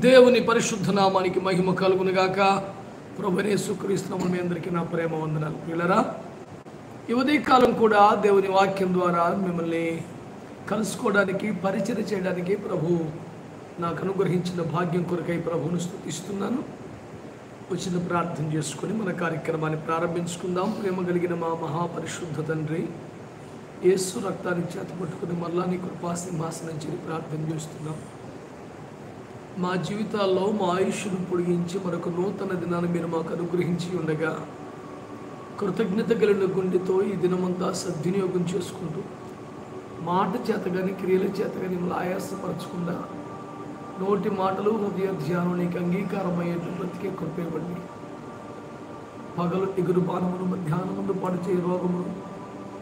దేవుని పరిశుద్ధ నామానికి మహిమ కలుగునుగాక. ప్రభువైన యేసుక్రీస్తు మీ అందరికీ నా ప్రేమ వందనాలు. ప్రియులారా, ఈ ఉదయకాలం కూడా దేవుని వాక్యం ద్వారా మిమ్మల్ని కలుసుకోవడానికి, పరిచయం చేయడానికి ప్రభు నాకు అనుగ్రహించిన భాగ్యం కొరకై ప్రభువును స్తుతిస్తున్నాను. వచ్చిన ప్రార్థన చేసుకొని మన కార్యక్రమాన్ని ప్రారంభించుకుందాం. ప్రేమ కలిగిన మా మహాపరిశుద్ధ తండ్రి, యేసు రక్తాన్ని చేతపట్టుకుని మరలా నీ కృపా సింహాసనం చేరి ప్రార్థన చేస్తున్నాం. మా జీవితాల్లో మా ఆయుష్ను పొడిగించి మరొక నూతన దినాన్ని మీరు మాకు అనుగ్రహించి ఉండగా, కృతజ్ఞత కలిగిన గుండెతో ఈ దినమంతా సద్వినియోగం చేసుకుంటూ, మాట చేత కానీ క్రియల చేత కానీ మిమ్మల్ని ఆయాసపరచకుండా, నోటి మాటలు హృదయ ధ్యానం నీకు అంగీకారమయ్యేట్లు బ్రతికే కృపేయండి. పగలు ఎగురు బాణములు, మధ్యాహ్నములు పడిచే రోగములు,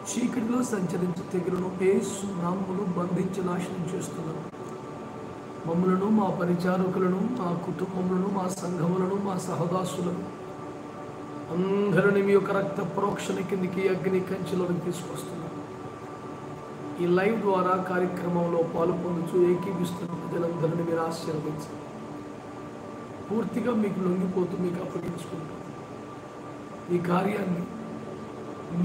చీకటిలో సంచరించే తెగులను యేసు నామములో బంధించి నాశనం చేస్తున్నాను. మమ్మలను, మా పరిచారకులను, మా కుటుంబములను, మా సంఘములను, మా సహదాసులను అందరినీ మీ యొక్క రక్త ప్రోక్షణ కిందికి అగ్ని కంచెలోకి తీసుకొస్తున్నాం. ఈ లైవ్ ద్వారా కార్యక్రమంలో పాలు పొందుతూ ఏకీపిస్తున్న ప్రజలందరినీ మీరు ఆశీర్వదించి పూర్తిగా మీకు లొంగిపోతూ మీకు అప్పగించుకుంటాం. ఈ కార్యాన్ని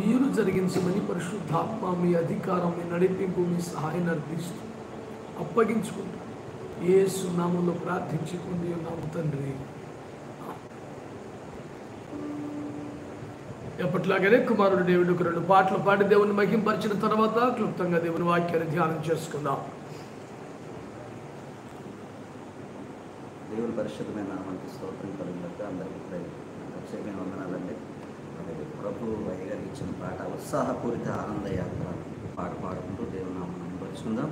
మీరు జరిగించమని పరిశుద్ధాత్మ మీ అధికారం, మీ నడిపింపు, మీ సహాయాన్ని అర్థిస్తూ అప్పగించుకుంటాం. యేసు నామములో ప్రార్థించుకుంది ఉన్నాము తండ్రి. ఎప్పట్లాగనే కుమారుడు దేవుడికి 2 పాటలు పాడి దేవుని మహింపరిచిన తర్వాత క్లుప్తంగా దేవుని వాక్యాన్ని ధ్యానం చేసుకుందాం. దేవుని పరిశుద్ధమైన నామానికి స్తోత్రం కలుగుగాక. అందరికీ ప్రత్యేకమైన వందనాలండి. ప్రభు గారు ఇచ్చిన పాట ఉత్సాహపూరిత ఆనంద యాత్ర పాట పాడుకుంటూ దేవుని నామాన్ని మహింపరుచుకుందాం.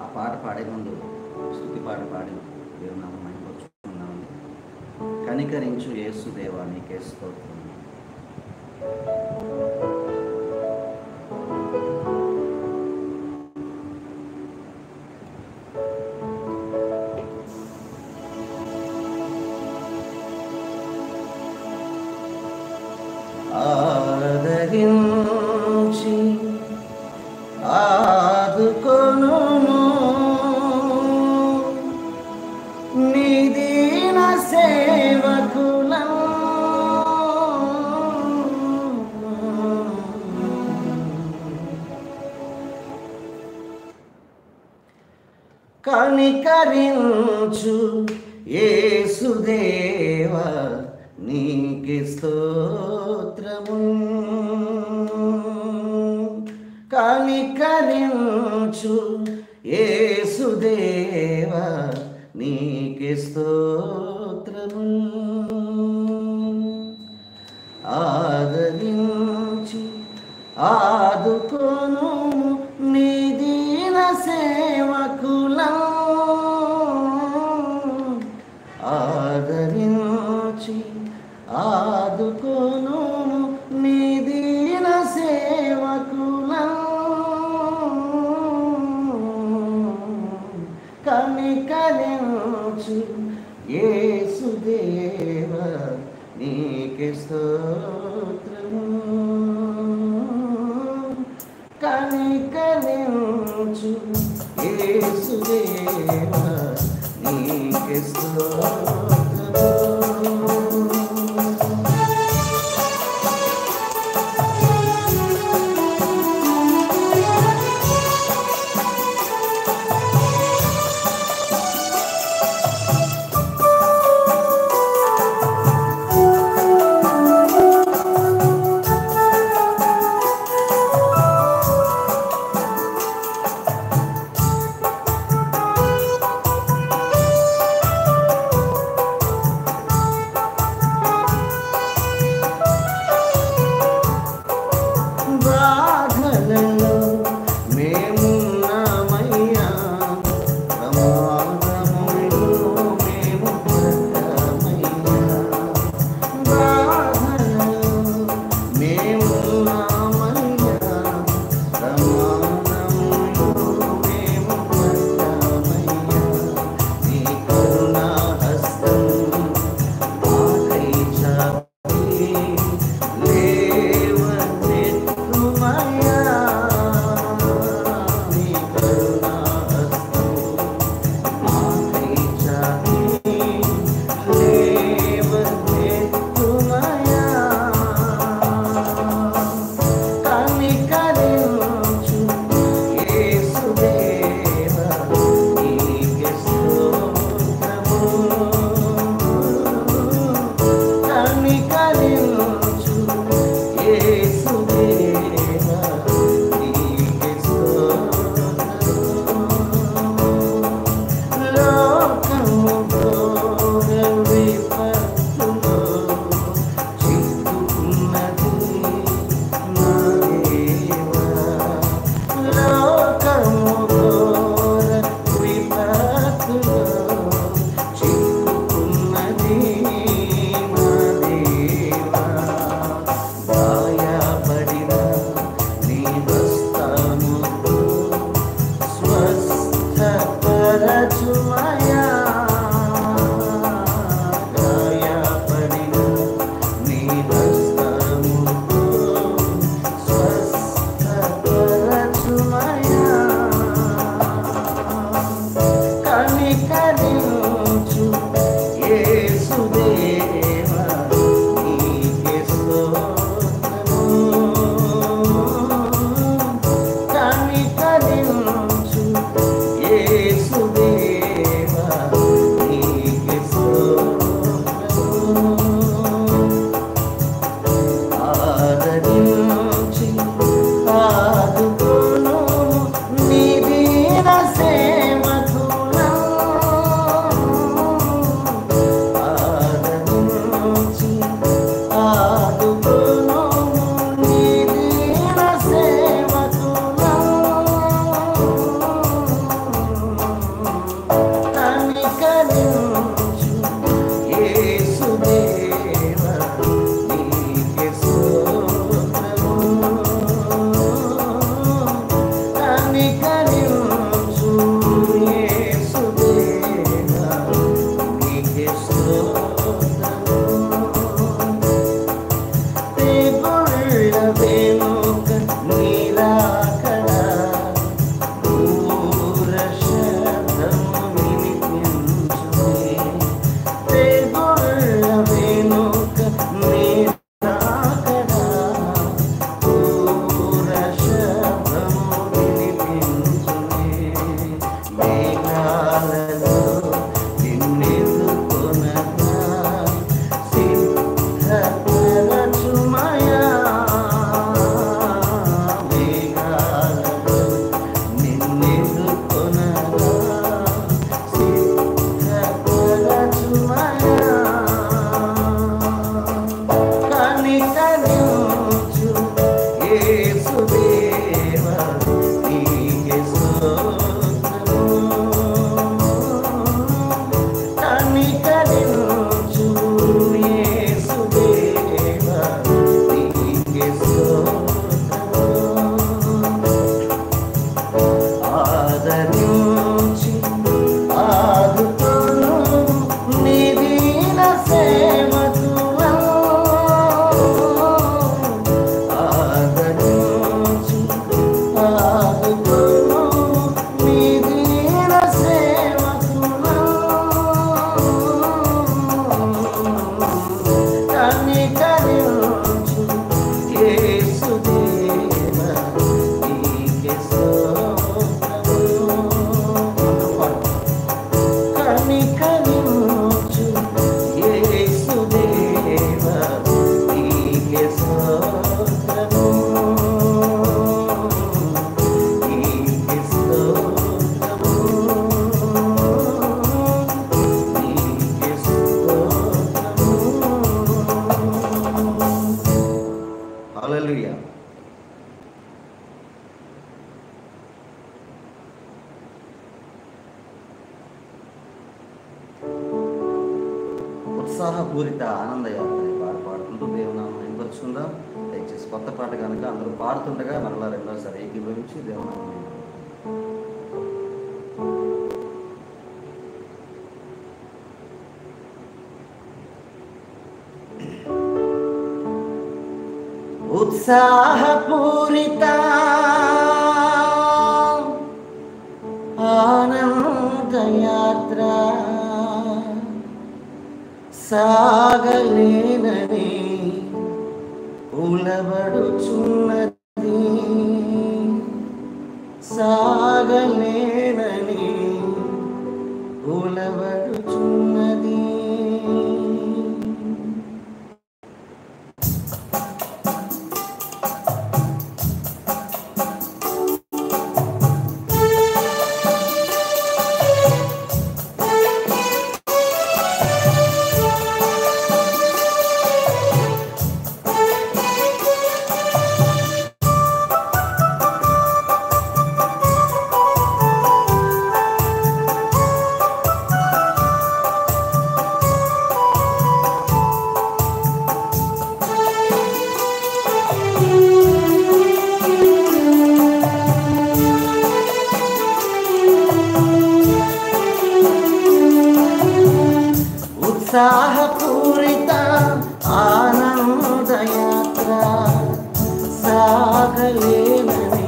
ఆ పాట పాడే ముందు స్తుతి పాట పాడి దేవుని నామమును మహిమపరుచుకున్నాము. కనికరించు యేసు దేవా నీకే స్తోత్రం. ఆదరించి ఆదుకొనుము నీ దీన సేవకులను, కనికరించు యేసుదేవా నీకే స్తోత్రము. కనికరించు యేసుదేవా నీకే స్తోత్రము. ఆదరించి ఆదుకొను నీ దీన సేవకులను, ఆదరించి ఆదుకొను నీ దీన సేవకులను, కనికరించు యేసుదేవా నీకే స్తోత్రము. కనికరించు యేసుదేవా నీకే స్తోత్రము. హల్లెలూయా. ఉత్సాహపూరిత ఆనందయాత్ర పాట పాడుకుంటూ దేవునామం మహిమపరుచుకుందాం. దయచేసి కొత్త పాట కనుక అందరూ పాడుతుండగా మరలా రెండోసారి ఏకీభవించి దేవునామం ఉత్సాహపూరిత ఆనందయాత్ర సాగలేనని ఉలబడుచున్నది, సాగలేనని ఉలబడుచున్నది. ఉత్సాహపూరిత ఆనందయాత్ర సాగలేనని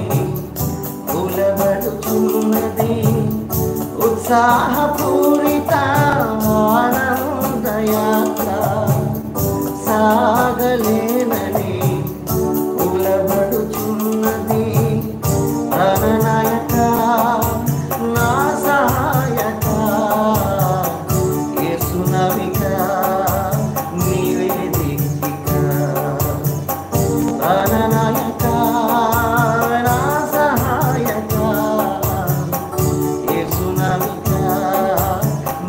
ఉలబడుచున్నది, ఉత్సాహపూరిత ఆనందయాత్ర సాగలేనని ఉలబడుచున్నది. ప్రణనాయక నా సహాయక యేసునావిక నీవే దిక్కిక, ప్రణనాయక నా సహాయక యేసునావిక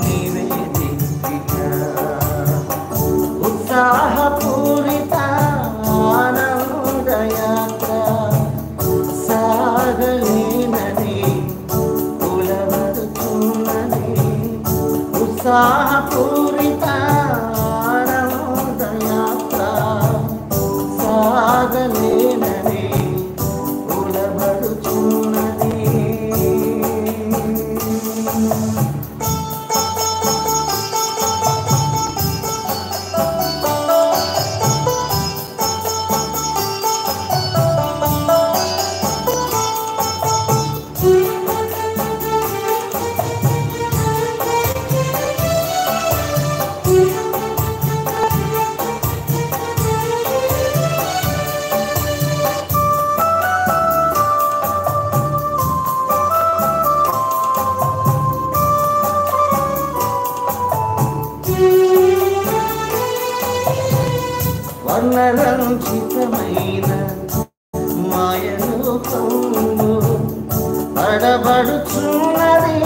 నీవే దిక్కిక. ఉత్సాహపూరిత ఆనందయాత్ర సాగలేనని ఉలబడుచున్నది, ఉత్సాహపూరిత ఆనందయాత్ర సాగలేనని ఉలబడుచున్నది. వర్ణరంజితమైన మాయలోకంలో పడబడుచున్నది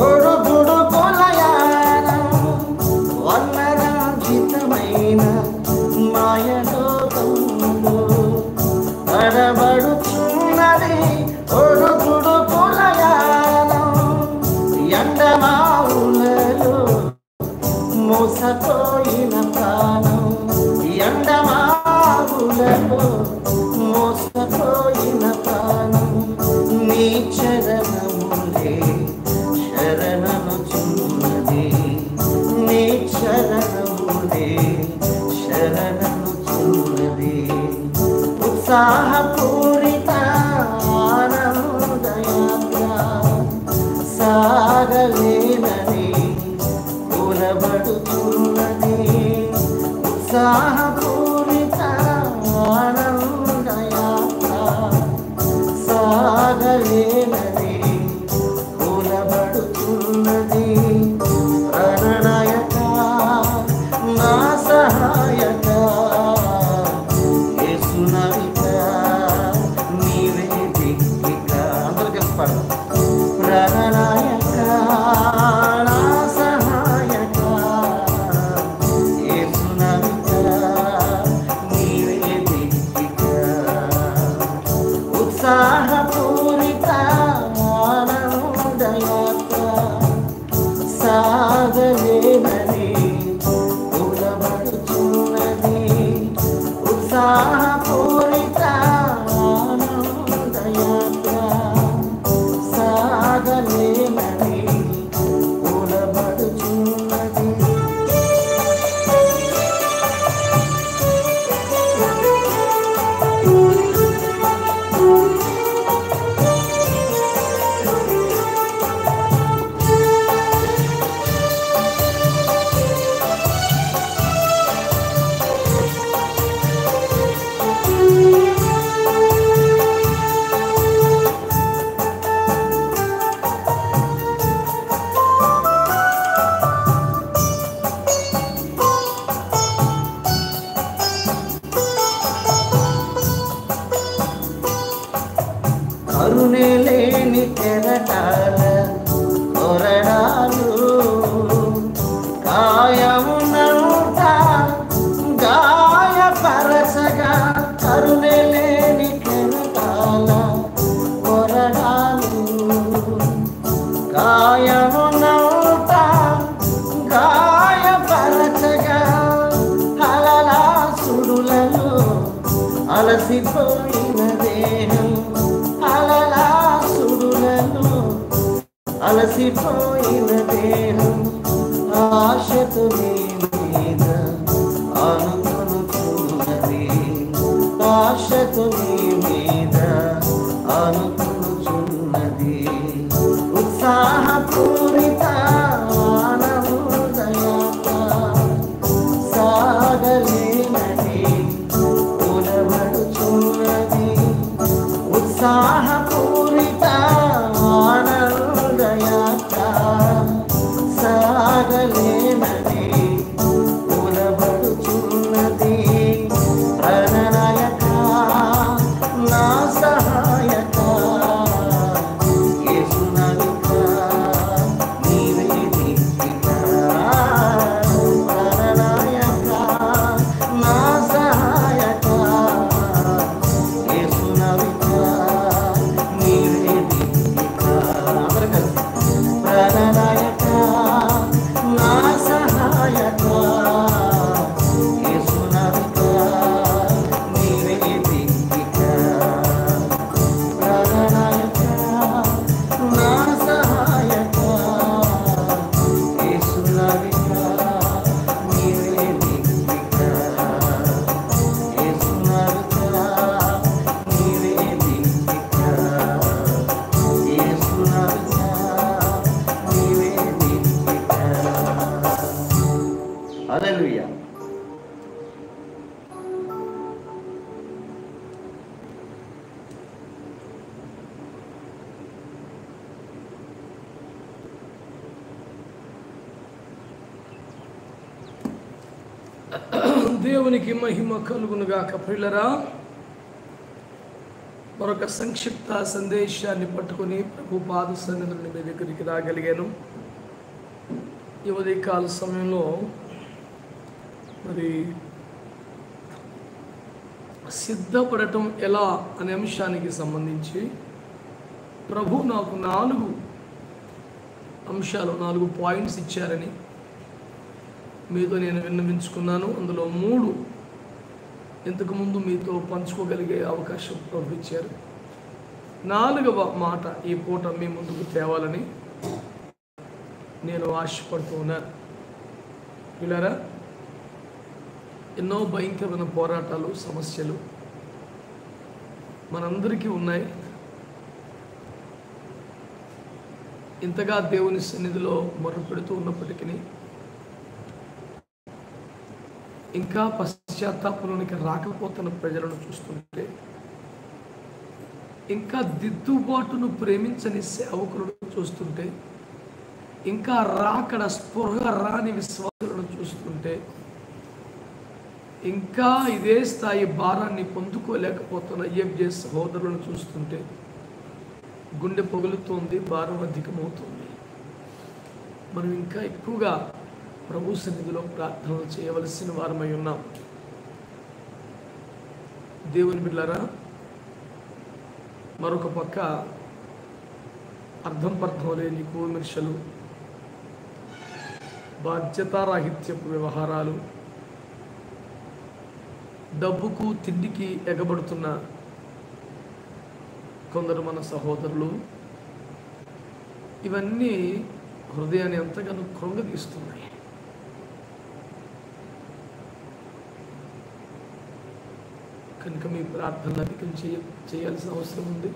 ఒడుగుడు కొలయానం, వర్ణరంజితమైన మాయలోకంలో పడబడుచున్నది ఒడుగుడు కొలయానం. ఎండమావులలో మోసపోయిన ప్రాణం, ఎండమావులలో మోసపోయిన ప్రాణం నీ చరణములే శరణనుచున్నది, నీ చరణములే శరణనుచున్నది. ఉత్సాహపూరిత ఆనందయాత్ర సాగలేనని ఉలబడుచున్నది, ఉత్సాహపూరిత ఆనందయాత్ర సాగలేనని ఉలబడుచున్నది. ప్రణనాయక నా సహాయక యేసునావిక నీవే దిక్కిక. అందరూ కలిసి పాడదాం. ప్రణనాయక నా సహాయక యేసునావిక ఉత్సాహపూరిత ఆనందయాత్ర సాగలేదని ఉలబడుచున్నది. ఉత్సాహపూరిత ఆనందయాత్ర సాగలేదని ఉలబడుచున్నది. కరుణే లేని కెరటాల కొరడాలు కాయమునంట గాయపరచగా. కరుణే లేని కెరటాల కొరడాలు కాయమునంట గాయపరచగా. అలలా సుడులలో అలసిపోయిన దేహం, అలలా సుడులలో అలసిపోయిన దేహం ఆశతో నీ మీద అనుకొనుచున్నది. ఆశతో నీ మీద అనుకొనుచున్నది. ఉత్సాహపూరిత ఆనందయాత్ర సాగలేనని ఉలబడుచున్నది. ఉత్సాహపూరిత ఆనందయాత్ర సాగలేనని ఉలబడుచున్నది. ప్రణనాయక నా సహాయక యేసునాయక నీవే దిక్కిక. ప్రణనాయక నా సహాయక యేసునాయక నీవే దిక్కిక. అందరూ కలిసి ప్రణనాయక నా సహాయక యేసునాయక నీవే దిక్కిక. ప్రణనాయక నా సహాయక యేసునాయక నీవే దిక్కిక. యేసునాయక నీవే దిక్కిక. యేసునాయక నీవే దిక్కిక. హల్లెలూయా. దేవునికి మహిమ కలుగునుగాక. ప్రియులరా, మరొక సంక్షిప్త సందేశాన్ని పట్టుకొని ప్రభు పాద సన్నిధిని మీ దగ్గరికి రాగలిగాను. ఈ ఉదయకాల సమయంలో మరి సిద్ధపడటం ఎలా అనే అంశానికి సంబంధించి ప్రభు నాకు 4 అంశాలు 4 పాయింట్స్ ఇచ్చారని మీతో నేను విన్నవించుకున్నాను. అందులో 3 ఇంతకుముందు మీతో పంచుకోగలిగే అవకాశం ప్రభు ఇచ్చారు. 4వ మాట ఈ పూట మీ ముందుకు తేవాలని నేను ఆశపడుతూ ఉన్నాను. పిల్లరా, ఎన్నో భయంకరమైన పోరాటాలు, సమస్యలు మనందరికీ ఉన్నాయి. ఇంతగా దేవుని సన్నిధిలో మొరపెడుతూ ఉన్నప్పటికీ ఇంకా పశ్చాత్తాపంలోనికి రాకపోతున్న ప్రజలను చూస్తుంటే, ఇంకా దిద్దుబాటును ప్రేమించని సేవకులను చూస్తుంటే, ఇంకా రాకడ స్పృహ రాని విశ్వాసులను చూస్తుంటే, ఇంకా ఇదే స్థాయి భారాన్ని పొందుకోలేకపోతున్న EFJ సహోదరులను చూస్తుంటే గుండె పగులుతోంది, భారం అధికమవుతుంది. మనం ఇంకా ఎక్కువగా ప్రభు సన్నిధిలో ప్రార్థనలు చేయవలసిన వారమై ఉన్నాం. దేవుని బిడ్డలారా, మరొక పక్క అర్థం పర్థం లేని విమర్శలు, బాధ్యతారాహిత్యపు వ్యవహారాలు, డబ్బుకు తిండికి ఎగబడుతున్న కొందరు మన సహోదరులు, ఇవన్నీ హృదయాన్ని ఎంతగానో కృంగదీస్తున్నాయి. కనుక మీ ప్రార్థనలు అధికం చేయాల్సిన అవసరం ఉంది.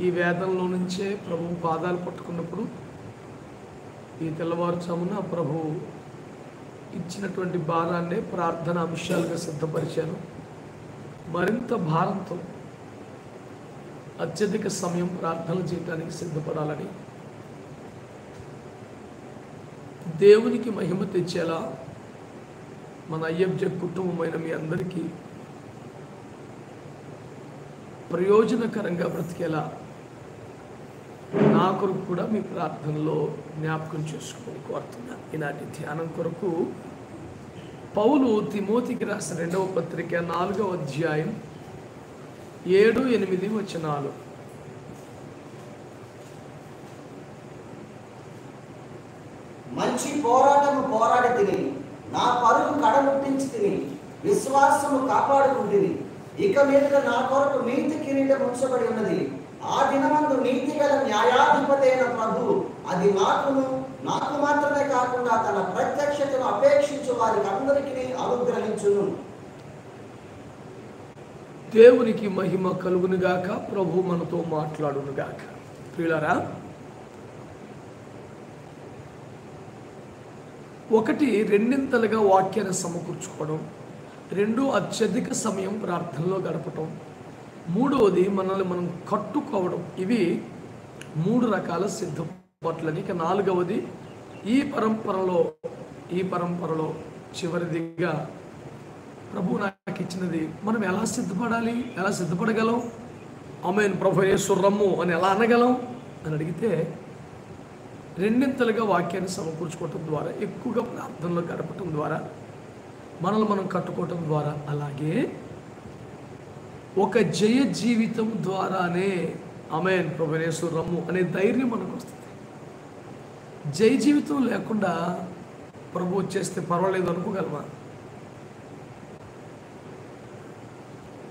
ఈ వేదనలో నుంచే ప్రభువు పాదాలు పట్టుకున్నప్పుడు ఈ తెల్లవారుజామున ప్రభు ఇచ్చినటువంటి భారాన్నే ప్రార్థన అంశాలుగా సిద్ధపరిచాను. మరింత భారంతో అత్యధిక సమయం ప్రార్థనలు చేయడానికి సిద్ధపడాలని, దేవునికి మహిమ తెచ్చేలా మన అయ్యబ్జ కుటుంబమైన మీ అందరికీ ప్రయోజనకరంగా బ్రతికేలా నా కొరకు కూడా మీ ప్రార్థనలో జ్ఞాపకం చేసుకొని కోరుతున్నాను. ఈనాటి ధ్యానం కొరకు పౌలు తిమోతికి రాసిన 2వ పత్రిక 4వ అధ్యాయం 7-8 వచనాలు. మంచి పోరాటము పోరాడి తిని, నా పరుగు కడముట్టించి తిని, విశ్వాసము కాపాడుకుంటుంది. ఇక మీద నా కొరకు నీతి కిరీటం ఉంచబడి ఉన్నది. ఆ దినమందు నీతి గల న్యాయాధిపతి అయిన ప్రభు అది నాకు మాత్రమే కాకుండా తన ప్రత్యక్షతను అపేక్షించు వారికి అందరికీ అనుగ్రహించును. దేవునికి మహిమ కలుగునుగాక. ప్రభు మనతో మాట్లాడునుగాక. ప్రియులారా, ఒకటి రెండింతలుగా వాక్యాన్ని సమకూర్చుకోవడం, 2 అత్యధిక సమయం ప్రార్థనలో గడపటం, 3వది మనల్ని మనం కట్టుకోవడం. ఇవి 3 రకాల సిద్ధపాట్లని. ఇక 4వది ఈ పరంపరలో చివరిదిగా ప్రభు నాకు ఇచ్చినది మనం ఎలా సిద్ధపడాలి, ఎలా సిద్ధపడగలం, ఆమేన్ ప్రభు యేసు రమ్ము అని ఎలా అనగలం అని అడిగితే, రెండింతలుగా వాక్యాన్ని సమకూర్చుకోవటం ద్వారా, ఎక్కువగా ప్రార్థనలో గడపటం ద్వారా, మనల్ని మనం కట్టుకోవటం ద్వారా, అలాగే ఒక జయ జీవితం ద్వారానే ఆమేన్ ప్రభు యేసు రమ్ము అనే ధైర్యం మనకు వస్తుంది. జయ జీవితం లేకుండా ప్రభు వచ్చేస్తే పర్వాలేదు అనుకోగలమా?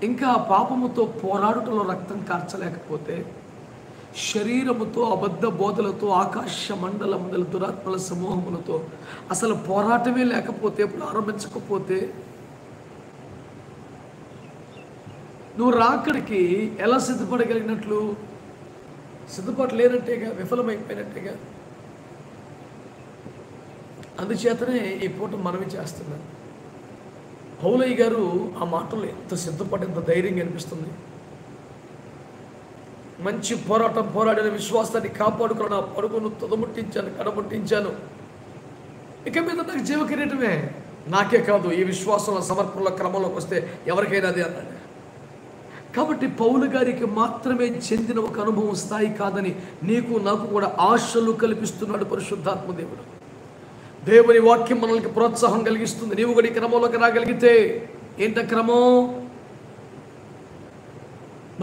ఇంకా పాపముతో పోరాడుటలో రక్తం కార్చలేకపోతే, శరీరముతో అబద్ధ బోధలతో ఆకాశ మండలముల దురాత్మల సమూహములతో అసలు పోరాటమే లేకపోతే, ప్రారంభించకపోతే, నువ్వు రాకడికి ఎలా సిద్ధపడగలిగినట్లు? సిద్ధపడలేనట్టేగా, విఫలమైపోయినట్టేగా. అందుచేతనే ఈ పూట మనవి చేస్తున్నాను. పౌలయ్య గారు ఆ మాటలు ఎంత సిద్ధపడి, ఎంత ధైర్యంగా అనిపిస్తుంది. మంచి పోరాటం పోరాడిన విశ్వాసాన్ని కాపాడుకున్న నా పరుగును తుదముట్టించాను, కడముట్టించాను. ఇక మీద నాకు జీవ కిరీటమే. నాకే కాదు, ఈ విశ్వాసంలో సమర్పణల క్రమంలోకి వస్తే ఎవరికైనా అదే అన్నాడు. కాబట్టి పౌలు గారికి మాత్రమే చెందిన ఒక అనుభవం స్థాయి కాదని నీకు నాకు కూడా ఆశలు కల్పిస్తున్నాడు పరిశుద్ధాత్మ దేవుడు. దేవుని వాక్యం మనల్ని ప్రోత్సాహం కలిగిస్తుంది. నీవు కూడా ఈ క్రమంలోకి రాగలిగితే, ఏంట క్రమం?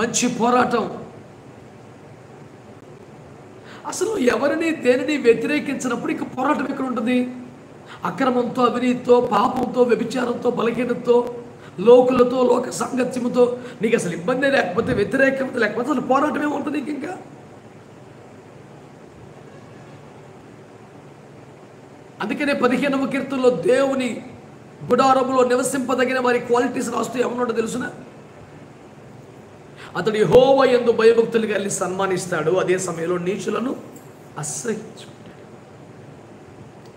మంచి పోరాటం. అసలు ఎవరిని దేనిని వ్యతిరేకించినప్పుడు ఇక పోరాటం ఎక్కడ ఉంటుంది? అక్రమంతో, అవినీతితో, పాపంతో, వ్యభిచారంతో, బలహీనతతో, లోకులతో, లోక సాంగత్యముతో నీకు అసలు ఇబ్బంది లేకపోతే, వ్యతిరేకత లేకపోతే అసలు పోరాటం ఏముంటుంది నీకు? ఇంకా అందుకనే 15వ కీర్తనలో దేవుని గుడారములో నివసింపదగిన వారి క్వాలిటీస్ రాస్తూ ఏమన్నాడో తెలుసునా? అతడు యెహోవా యందు భయభక్తులు కలిగి సన్మానిస్తాడు, అదే సమయంలో నీచులను అసహ్యించుకుంటాడు.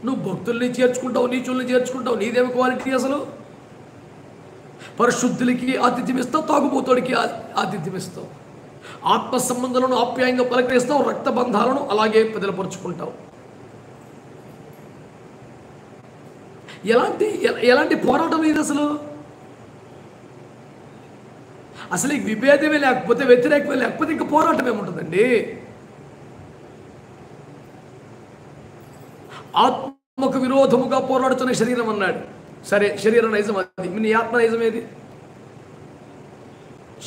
నువ్వు భక్తుల్ని చేర్చుకుంటావు, నీచుల్ని చేర్చుకుంటావు, నీదేమి క్వాలిటీ అసలు? పరిశుద్ధులకి ఆతిథ్యం ఇస్తావు, తాగుబోతుడికి ఆతిథ్యం ఇస్తావు, ఆత్మ సంబంధాలను ఆప్యాయంగా పలకరిస్తావు, రక్త బంధాలను అలాగే బదిలపరుచుకుంటావు. ఎలాంటి పోరాటం ఇది అసలు? అసలు ఈ విభేదమే లేకపోతే, వ్యతిరేకమే లేకపోతే ఇంకా పోరాటం ఏముంటుందండి? ఆత్మకు విరోధముగా పోరాడుతున్న శరీరం అన్నాడు. సరే, శరీరం నైజం అది, నీ ఆత్మ నైజం ఏది?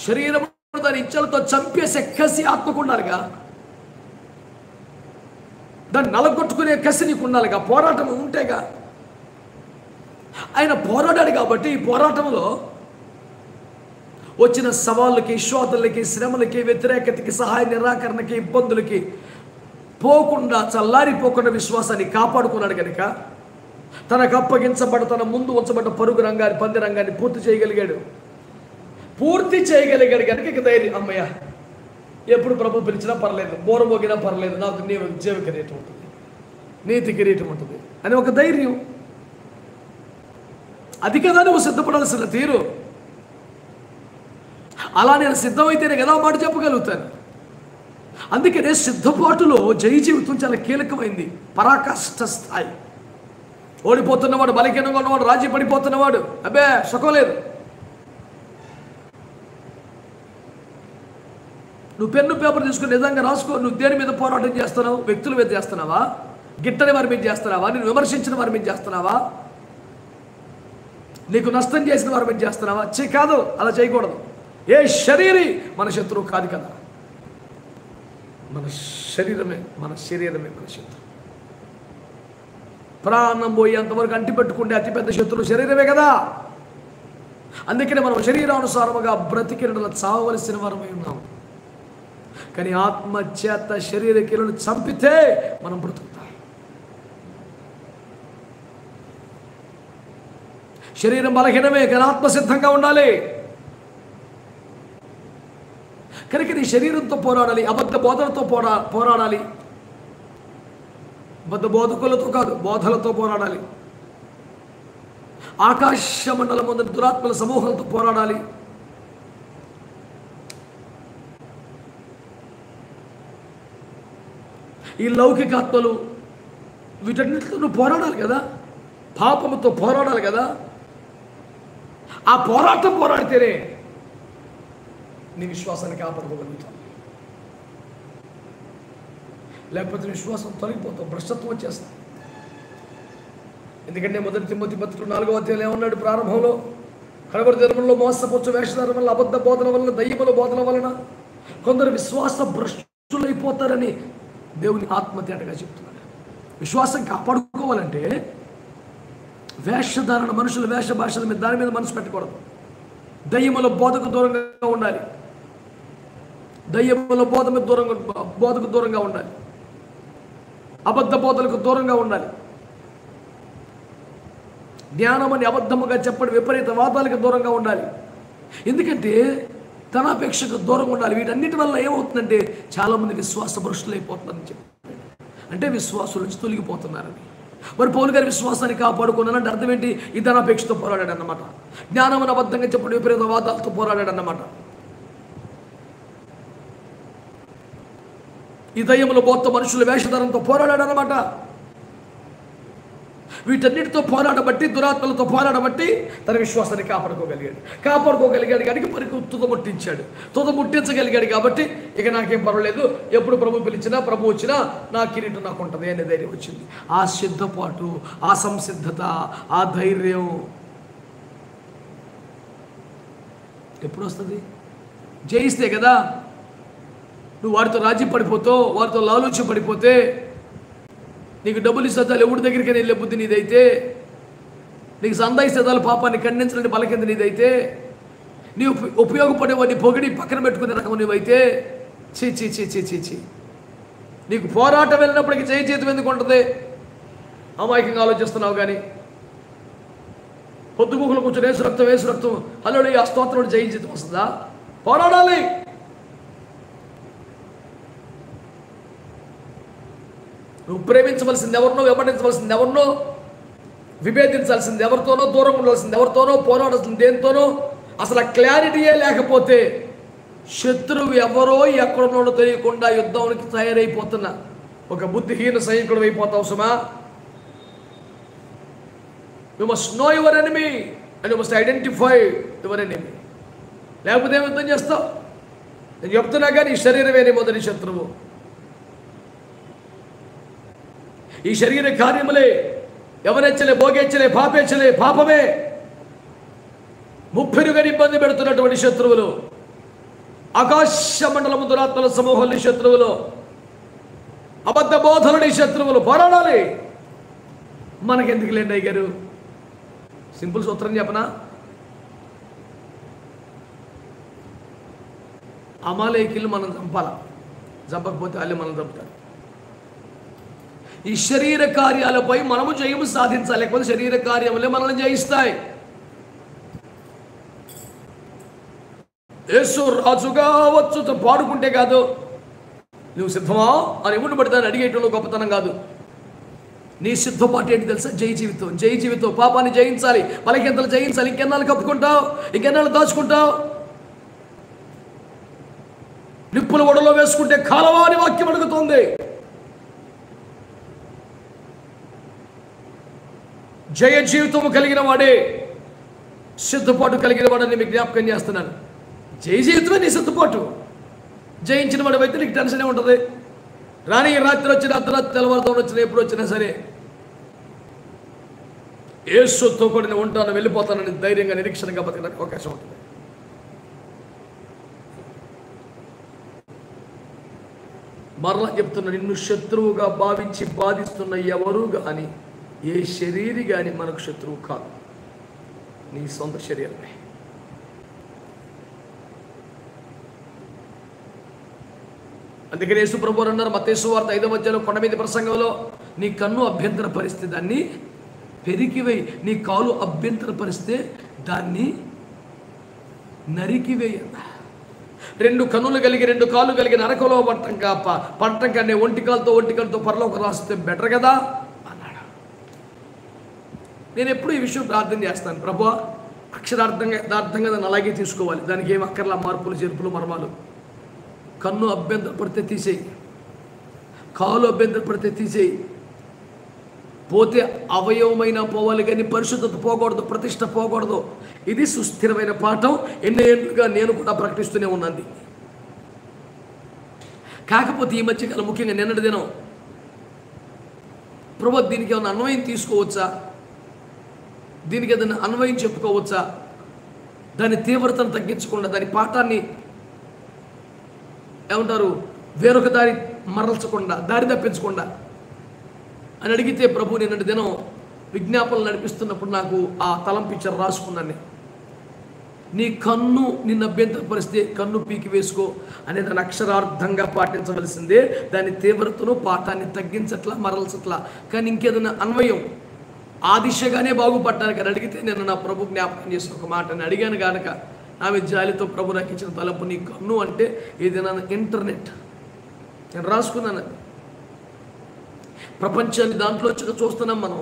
శరీరం దాని ఇచ్చలతో చంపేసే కసి ఆత్మకు ఉండాలిగా, దాన్ని నలగొట్టుకునే కసి నీకు ఉండాలిగా, పోరాటం ఉంటేగా. ఆయన పోరాడాడు కాబట్టి ఈ పోరాటంలో వచ్చిన సవాళ్ళకి, శోధనలకి, శ్రమలకి, వ్యతిరేకతకి, సహాయ నిరాకరణకి, ఇబ్బందులకి పోకుండా, చల్లారిపోకుండా విశ్వాసాన్ని కాపాడుకున్నాడు కనుక తనకు అప్పగించబడ్డ, తన ముందు ఉంచబడ్డ పరుగు రంగాన్ని, పంది రంగాన్ని పూర్తి చేయగలిగాడు కనుక ఇక ధైర్యం, అమ్మయ్య ఎప్పుడు ప్రభు పిలిచినా పర్లేదు, బోరమోగినా పర్లేదు, నాకు నీ జీవ కిరీటం ఉంటుంది, నీతి కిరీటం ఉంటుంది అని ఒక ధైర్యం. అది కదా నువ్వు సిద్ధపడాల్సిన తీరు. అలా నేను సిద్ధమైతేనే కదా మాట చెప్పగలుగుతాను. అందుకనే సిద్ధపాటులో జయ జీవితం చాలా కీలకమైంది. పరాకాష్ఠ స్థాయి. ఓడిపోతున్నవాడు, బలహీనంగా ఉన్నవాడు, రాజీ పడిపోతున్నవాడు, అబ్బే సుఖం లేదు. నువ్వు పెన్ను పేపర్ తీసుకుని నిజంగా రాసుకో. నువ్వు దేని మీద పోరాటం చేస్తున్నావు? వ్యక్తుల మీద చేస్తున్నావా? గిట్టని వారి మీద చేస్తున్నావా? నేను విమర్శించిన వారి మీద చేస్తున్నావా? నీకు నష్టం చేసిన వారి మీద చేస్తున్నావా? కాదు, అలా చేయకూడదు. ఏ శరీరి మన శత్రువు కాదు కదా. మన శరీరమే మన శత్రువు. ప్రాణం పోయేంతవరకు అంటిపెట్టుకుంటే అతిపెద్ద శత్రువు శరీరమే కదా. అందుకనే మనం శరీరానుసారముగా బ్రతికినలా చావవలసిన వారమై ఉన్నాం. కానీ ఆత్మచేత శరీర కీలను చంపితే మనం బ్రతుకుతాం. శరీరం బలహీనమే, కానీ ఆత్మ సిద్ధంగా ఉండాలి. కనుక నీ శరీరంతో పోరాడాలి, అబద్ధ బోధనతో పోరాడాలి. అబద్ధ బోధకులతో కాదు, బోధలతో పోరాడాలి. ఆకాశ మండలం ముందు దురాత్మల సమూహాలతో పోరాడాలి. ఈ లౌకిక ఆత్మలు వీటన్నిటితో పోరాడాలి కదా, పాపముతో పోరాడాలి కదా. ఆ పోరాటం పోరాడితేనే నీ విశ్వాసాన్ని కాపాడుకోగలుగుతాం. లేకపోతే విశ్వాసం తొలగిపోతాం, భ్రష్టత్వం వచ్చేస్తాం. ఎందుకంటే 1 తిమోతి పత్రిక 4వ అధ్యాయంలో ఏమన్నాడు? ప్రారంభంలో కడవరి దినములలో మోసపుచ్చు వేషధారం వల్ల, అబద్ధ బోధన వలన, దయ్యముల బోధన వలన కొందరు విశ్వాస భ్రష్టులైపోతారని దేవుని ఆత్మతేటగా చెప్తున్నాడు. విశ్వాసం కాపాడుకోవాలంటే వేషధారణ, మనుషుల వేష భాషల మీద, దాని మీద మనసు పెట్టకూడదు. దయ్యముల బోధకు దూరంగా ఉండాలి. దయ్యముల బోధకు దూరంగా ఉండాలి. అబద్ధ బోధలకు దూరంగా ఉండాలి. జ్ఞానమని అబద్ధముగా చెప్పడం, విపరీత వాదాలకు దూరంగా ఉండాలి. ఎందుకంటే ధనాపేక్షకు దూరంగా ఉండాలి. వీటన్నిటి వల్ల ఏమవుతుందంటే చాలామంది విశ్వాస భ్రష్టులు అయిపోతున్నారని చెప్పి, అంటే విశ్వాసుల నుంచి తొలగిపోతున్నారని. మరి పౌలు గారి విశ్వాసాన్ని కాపాడుకున్నానంటే అర్థం ఏంటి? ఈ ధనాపేక్షతో పోరాడాడు అన్నమాట. జ్ఞానమని అబద్ధంగా చెప్పడం, విపరీత వాదాలతో పోరాడాడు అన్నమాట. ఈ దయ్యముల బోధ, మనుషుల వేషధారంతో పోరాడాడు అన్నమాట. వీటన్నిటితో పోరాడబట్టి, దురాత్మలతో పోరాడబట్టి తన విశ్వాసాన్ని కాపాడుకోగలిగాడు కనుక మనకు తుదముట్టించగలిగాడు కాబట్టి ఇక నాకేం పర్వాలేదు, ఎప్పుడు ప్రభు పిలిచినా, ప్రభు వచ్చినా నా కిరీటం నాకు ఉంటుంది అనే ధైర్యం వచ్చింది. ఆ సిద్ధపాటు, ఆ సంసిద్ధత, ఆ ధైర్యం ఎప్పుడు వస్తుంది? జయిస్తే కదా. నువ్వు వారితో రాజీ పడిపోతావు, వారితో లాలూచి పడిపోతే, నీకు డబ్బులు ఇస్తాలు ఎవరి దగ్గరికి వెళ్ళే బుద్ధి నీదైతే, నీకు సందాయిస్తాలు పాపాన్ని ఖండించలేని బలకింద నీదైతే, నీవు ఉపయోగపడేవాడిని పొగిడి పక్కన పెట్టుకునే రకం నువ్వైతే, చీ. నీకు పోరాటం వెళ్ళినప్పటికీ చేతి ఎందుకు ఉంటుంది? అమాయకంగా ఆలోచిస్తున్నావు. కానీ పొద్దుగుకులు కూర్చొని వేసు రక్తం హల్లేలూయా ఆ స్తోత్రం జయించేది వస్తుందా? పోరాడాలి. నువ్వు ప్రేమించవలసింది ఎవరినో, వెంబడించవలసింది ఎవరినో, విభేదించాల్సింది ఎవరితోనో, దూరం ఉండాల్సింది ఎవరితోనో, పోరాడాల్సింది దేనితోనో అసలు క్లారిటీయే లేకపోతే శత్రువు ఎవరో ఎక్కడున్నాడో తెలియకుండా యుద్ధానికి తయారైపోతున్నా ఒక బుద్ధిహీన సైనికుడు అయిపోతావు సుమా. You must know your enemy and you must identify your enemy. లేకపోతే ఏం యుద్ధం చేస్తావు? నేను చెప్తున్నా కానీ ఈ శరీరమే నీ మొదటి శత్రువు. ఈ శరీర కార్యములే, ఎవరెచ్చలే, భోగేచ్చలే, పాపేచ్చలే, పాపమే ముప్పెరుగని ఇబ్బంది పెడుతున్నటువంటి శత్రువులు. ఆకాశ మండలము దురాత్మల సమూహం నీ శత్రువులు, అబద్ధ బోధలు నీ శత్రువులు, పోరాడాలి. మనకెందుకు లేండి అయ్యారు? సింపుల్ సూత్రం చెప్పనా? అమాలేకీలు మనం చంపాల, చంపకపోతే వాళ్ళు మనం చంపుతారు. ఈ శరీర కార్యాలపై మనము జయము సాధించాలి, లేకపోతే శరీర కార్యములే మనల్ని జయిస్తాయి. యేసు రాజుగా వచ్చు పాడుకుంటే కాదు, నువ్వు సిద్ధమా అని ఎవరిని పడతాను అడిగేటంలో గొప్పతనం కాదు. నీ సిద్ధపాటు ఏంటి తెలుసా? జై జీవితం. జై జీవితం. పాపాన్ని జయించాలి, బలహీనతలు జయించాలి. ఇంకెన్నాళ్ళు కప్పుకుంటావు? ఇంకెన్నాళ్ళు దాచుకుంటావు? నిప్పుల ఒడలో వేసుకుంటే కాలవా అని వాక్యం అడుగుతోంది. జయ జీవితము కలిగిన వాడే సిద్ధపాటు కలిగిన వాడని మీకు జ్ఞాపకం చేస్తున్నాను. జయ జీవితమే నీ సిద్ధపాటు. జయించిన వాడు అయితే నీకు టెన్షనే ఉంటుంది. రాని రాత్రి వచ్చిన అర్ధరాత్రి తెల్లవారుతో వచ్చిన ఎప్పుడు వచ్చినా సరే యేసుతో కూడా నేను ఉంటాను, వెళ్ళిపోతానని ధైర్యంగా నిరీక్షణగా బతకడానికి అవకాశం ఉంటుంది. మరలా చెప్తున్నా, నిన్ను శత్రువుగా భావించి బాధిస్తున్న ఎవరు కానీ, ఏ శరీరి కానీ మనకు శత్రువు కాదు, నీ సొంత శరీరమే. అందుకని యేసు ప్రభువు అన్నారు మత్తయి సువార్త 5వ అధ్యాయంలో కొండ మీద ప్రసంగంలో, నీ కన్ను అభ్యంతర పరిస్తే దాన్ని పెరికివేయి, నీ కాలు అభ్యంతర పరిస్తే దాన్ని నరికివేయి అన్న. 2 కన్నులు కలిగి 2 కాళ్ళు కలిగి నరకలో పట్టం కన్నా ఒంటికాలతో పరలోక రాస్తే బెటర్ కదా అన్నాడు. నేను ఎప్పుడు ఈ విషయం ప్రార్థన చేస్తాను, ప్రభువా అక్షరార్థంగా దాన్ని అలాగే తీసుకోవాలి, దానికి ఏం అక్కర్లా మార్పులు చేర్పులు మర్మాలు. కన్ను అభ్యంతర పడితే తీసేయి, కాలు అభ్యంతర పడితే తీసేయి. పోతే అవయవమైన పోవాలి కానీ పరిశుద్ధత పోకూడదు, ప్రతిష్ట పోకూడదు. ఇది సుస్థిరమైన పాఠం. ఎన్నో ఏళ్ళుగా నేను కూడా ప్రకటిస్తూనే ఉన్నది. కాకపోతే ఈ మధ్యకాలం ముఖ్యంగా నిన్నటి దినం, ప్రభు దీనికి ఏమైనా అన్వయం తీసుకోవచ్చా, దీనికి ఏదైనా అన్వయం చెప్పుకోవచ్చా, దాని తీవ్రతను తగ్గించకుండా, దాని పాఠాన్ని ఏమంటారు వేరొక దారి మరల్చకుండా, దారి తప్పించకుండా అని అడిగితే, ప్రభు నిన్నటి దినం విజ్ఞాపనలు నడిపిస్తున్నప్పుడు నాకు ఆ తలంపిచ్చారు, రాసుకున్నాను. నీ కన్ను నిన్ను అభ్యంతరపరిస్తే కన్ను పీకి వేసుకో అనేది దాన్ని అక్షరార్థంగా పాటించవలసిందే. దాని తీవ్రతను పాఠాన్ని తగ్గించట్లా, మరల్చట్లా. కానీ ఇంకేదైనా అన్వయం ఆ దిశగానే బాగుపడటానికి అని అడిగితే, నేను నా ప్రభు జ్ఞాపకం చేసిన ఒక మాటని అడిగాను కనుక ఆమె జాలితో ప్రభు నాకు ఇచ్చిన తలంపు, నీ కన్ను అంటే ఏదైనా ఇంటర్నెట్. నేను రాసుకున్నాను. ప్రపంచాన్ని దాంట్లో చూస్తున్నాం మనం.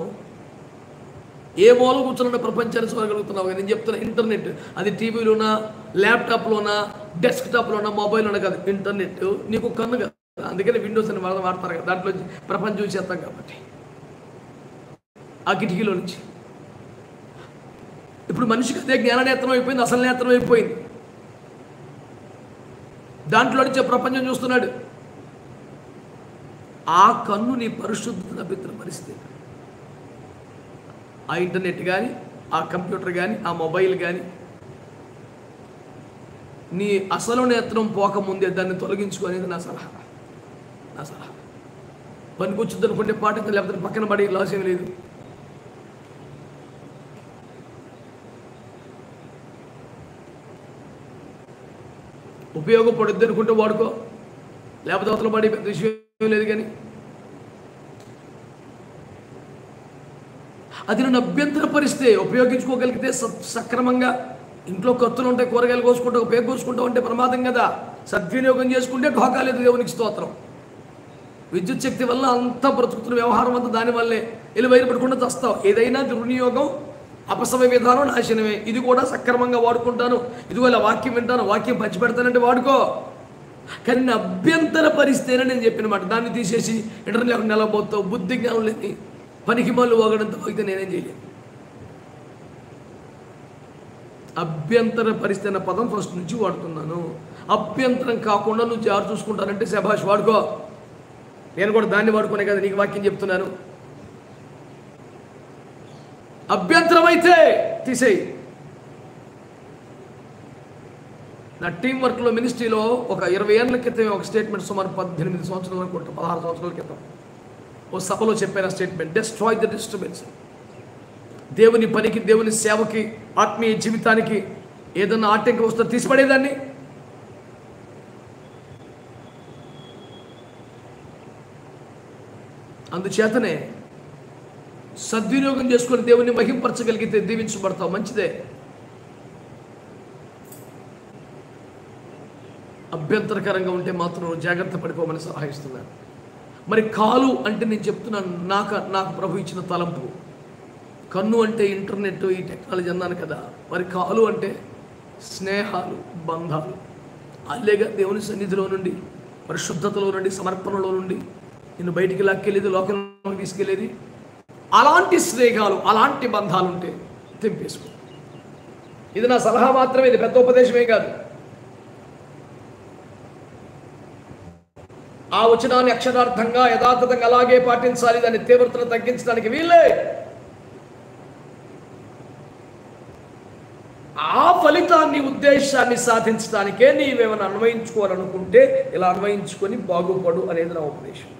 ఏ మూల కూర్చున్న ప్రపంచాన్ని చూడగలుగుతున్నావు. నేను చెప్తున్నా ఇంటర్నెట్, అది టీవీలోనా, ల్యాప్టాప్లోనా, డెస్క్టాప్లోనా, మొబైల్లోనా కాదు, ఇంటర్నెట్ నీకు కన్ను కదా. అందుకని విండోస్ అని వాడతారు కదా, దాంట్లో ప్రపంచం చూసేస్తాం కాబట్టి ఆ కిటికీలో నుంచి. ఇప్పుడు మనిషికి అదే జ్ఞాననేత్రం అయిపోయింది, అసలు నేత్రం అయిపోయింది. దాంట్లో నుంచి ప్రపంచం చూస్తున్నాడు. ఆ కన్ను నీ పరిశుద్ధత పరిస్థితి. ఆ ఇంటర్నెట్ కానీ, ఆ కంప్యూటర్ కానీ, ఆ మొబైల్ కానీ నీ అసలు నేత్రం పోకముందే దాన్ని తొలగించుకునేది నా సలహా. పనికొచ్చుద్ది అనుకుంటే పాఠం, లేకపోతే పక్కన పడి లాస్ ఏం లేదు. ఉపయోగపడుద్ది అనుకుంటే వాడుకో, లేకపోతే అవతల పడి పెద్ద విషయం లేదు. కానీ అది నన్ను అభ్యంతరపరిస్తే ఉపయోగించుకోగలిగితే సక్రమంగా, ఇంట్లో కత్తులు ఉంటాయి, కూరగాయలు కోసుకుంటూ పేరు కోసుకుంటూ ఉంటే ప్రమాదం కదా. సద్వినియోగం చేసుకుంటే ఢోకా లేదు, దేవునికి స్తోత్రం. విద్యుత్ శక్తి వల్ల అంతా బ్రతుకుతున్న వ్యవహారం అంతా దానివల్లే. ఇలా బయటపడకుండా చస్తావు. ఏదైనా దుర్వినియోగం, అపసమయ విధానం నాశనమే. ఇది కూడా సక్రమంగా వాడుకుంటాను, ఇదిగో ఇలా వాక్యం వింటాను, వాక్యం పంచి పెడతానంటే వాడుకో. కానీ నేను అభ్యంతర పరిస్తేనే నేను చెప్పిన మాట. దాన్ని తీసేసి ఇంటర్నెట్ లేకుండా ఎలా పోతావు, బుద్ధి జ్ఞానం లేని పనికి మళ్ళీ వాగడంతో పోతే నేనేం చేయలేను. అభ్యంతర పరిస్థితి అన్న పదం ఫస్ట్ నుంచి వాడుతున్నాను. అభ్యంతరం కాకుండా నువ్వు జారు చూసుకుంటానంటే శభాష్, వాడుకో. నేను కూడా దాన్ని వాడుకునే కదా నీకు వాక్యం చెప్తున్నాను. అభ్యంతరం అయితే తీసేయి. నా టీం వర్క్లో మినిస్ట్రీలో ఒక 20 ఏళ్ల క్రితం ఒక స్టేట్మెంట్, సుమారు 18 సంవత్సరాల అనుకుంటా, 16 సంవత్సరాల క్రితం ఓ సభలో చెప్పిన స్టేట్మెంట్, డెస్ట్రాయ్ ద డిస్టర్బెన్స్. దేవుని పనికి, దేవుని సేవకి, ఆత్మీయ జీవితానికి ఏదన్నా ఆటంకం వస్తే తీసిపడేదాన్ని. అందుచేతనే సద్వినియోగం చేసుకొని దేవుని మహింపరచగలిగితే దీవించబడతావు, మంచిదే. అభ్యంతరకరంగా ఉంటే మాత్రం జాగ్రత్త పడిపోమని సలహాయిస్తున్నాను. మరి కాలు అంటే నేను చెప్తున్నాను, నాకు ప్రభు ఇచ్చిన తలంపు. కన్ను అంటే ఇంటర్నెట్, ఈ టెక్నాలజీ అన్నాను కదా. మరి కాలు అంటే స్నేహాలు, బంధాలు. అల్లేగా దేవుని సన్నిధిలో నుండి, పరిశుద్ధతలో నుండి, సమర్పణలో నుండి నిన్ను బయటికి లాక్కెళ్ళేది, లోకంలోకి తీసుకెళ్ళేది. అలాంటి స్నేహాలు, అలాంటి బంధాలు ఉంటే తెంపేసుకో. ఇది నా సలహా మాత్రమే, ఇది పెద్ద ఉపదేశమే కాదు. ఆ వచనాన్ని అక్షరార్థంగా, యథార్థంగా అలాగే పాటించాలి. దాని తీవ్రతను తగ్గించడానికి వీళ్ళే. ఆ ఫలితాన్ని, ఉద్దేశాన్ని సాధించడానికే నీవేమైనా అన్వయించుకోవాలనుకుంటే ఇలా అన్వయించుకొని బాగుపడు అనేది నా ఉపదేశం.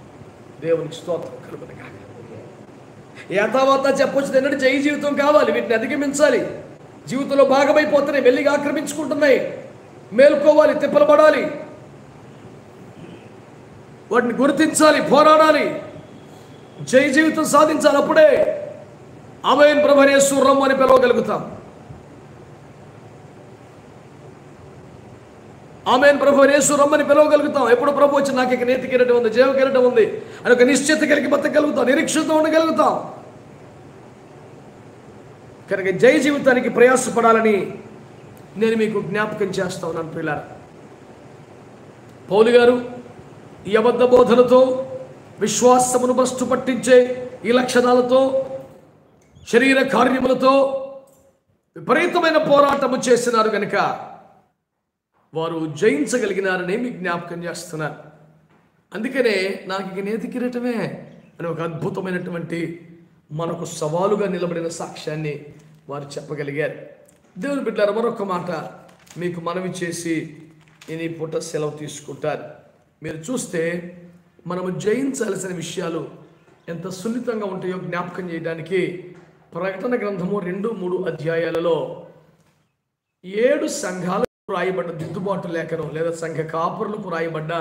దేవునికి స్తోత్రం కలుగును గాక. యథావత చెప్పొచ్చు ఏంటంటే జయ జీవితం కావాలి, వీటిని అధిగమించాలి. జీవితంలో భాగమైపోతున్నాయి, మెల్లిగా ఆక్రమించుకుంటున్నాయి. మేల్కోవాలి, తిప్పలబడాలి, వాటిని గుర్తించాలి, పోరాడాలి, జయ జీవితం సాధించాలి. అప్పుడే ఆమేన్ ప్రభువే యేసు అని పిలవగలుగుతాం. ఆమేన్ ప్రభువే యేసు అని పిలవగలుగుతాం. ఎప్పుడు ప్రభు వచ్చి నాకు ఇక నీతి కిరీటం ఉంది, జీవ కిరీటం ఉంది అని ఒక నిశ్చిత కలిగి బతకగలుగుతాం, నిరీక్షతో ఉండగలుగుతాం. కనుక జయ జీవితానికి ప్రయాసపడాలని నేను మీకు జ్ఞాపకం చేస్తా ఉన్నాను ప్రియులారా. పౌలు గారు ఈ అబద్ధ బోధనతో, విశ్వాసమును భ్రష్టు పట్టించే ఈ లక్షణాలతో, శరీర కార్యములతో విపరీతమైన పోరాటము చేసినారు కనుక వారు జయించగలిగినారని మీకు జ్ఞాపకం చేస్తున్నారు. అందుకనే నాకు ఇక నీతి కిరీటమే అని ఒక అద్భుతమైనటువంటి, మనకు సవాలుగా నిలబడిన సాక్ష్యాన్ని వారు చెప్పగలిగారు. దేవుని బిడ్డలారా, మరొక మాట మీకు మనవి చేసి నేను ఈ పూట సెలవు తీసుకుంటాను. మీరు చూస్తే మనము జయించాల్సిన విషయాలు ఎంత సున్నితంగా ఉంటాయో జ్ఞాపకం చేయడానికి ప్రకటన గ్రంథము 2-3 అధ్యాయాలలో 7 సంఘాలకు రాయబడ్డ దిద్దుబాటు లేఖనం, లేదా సంఘ కాపురులకు రాయబడ్డ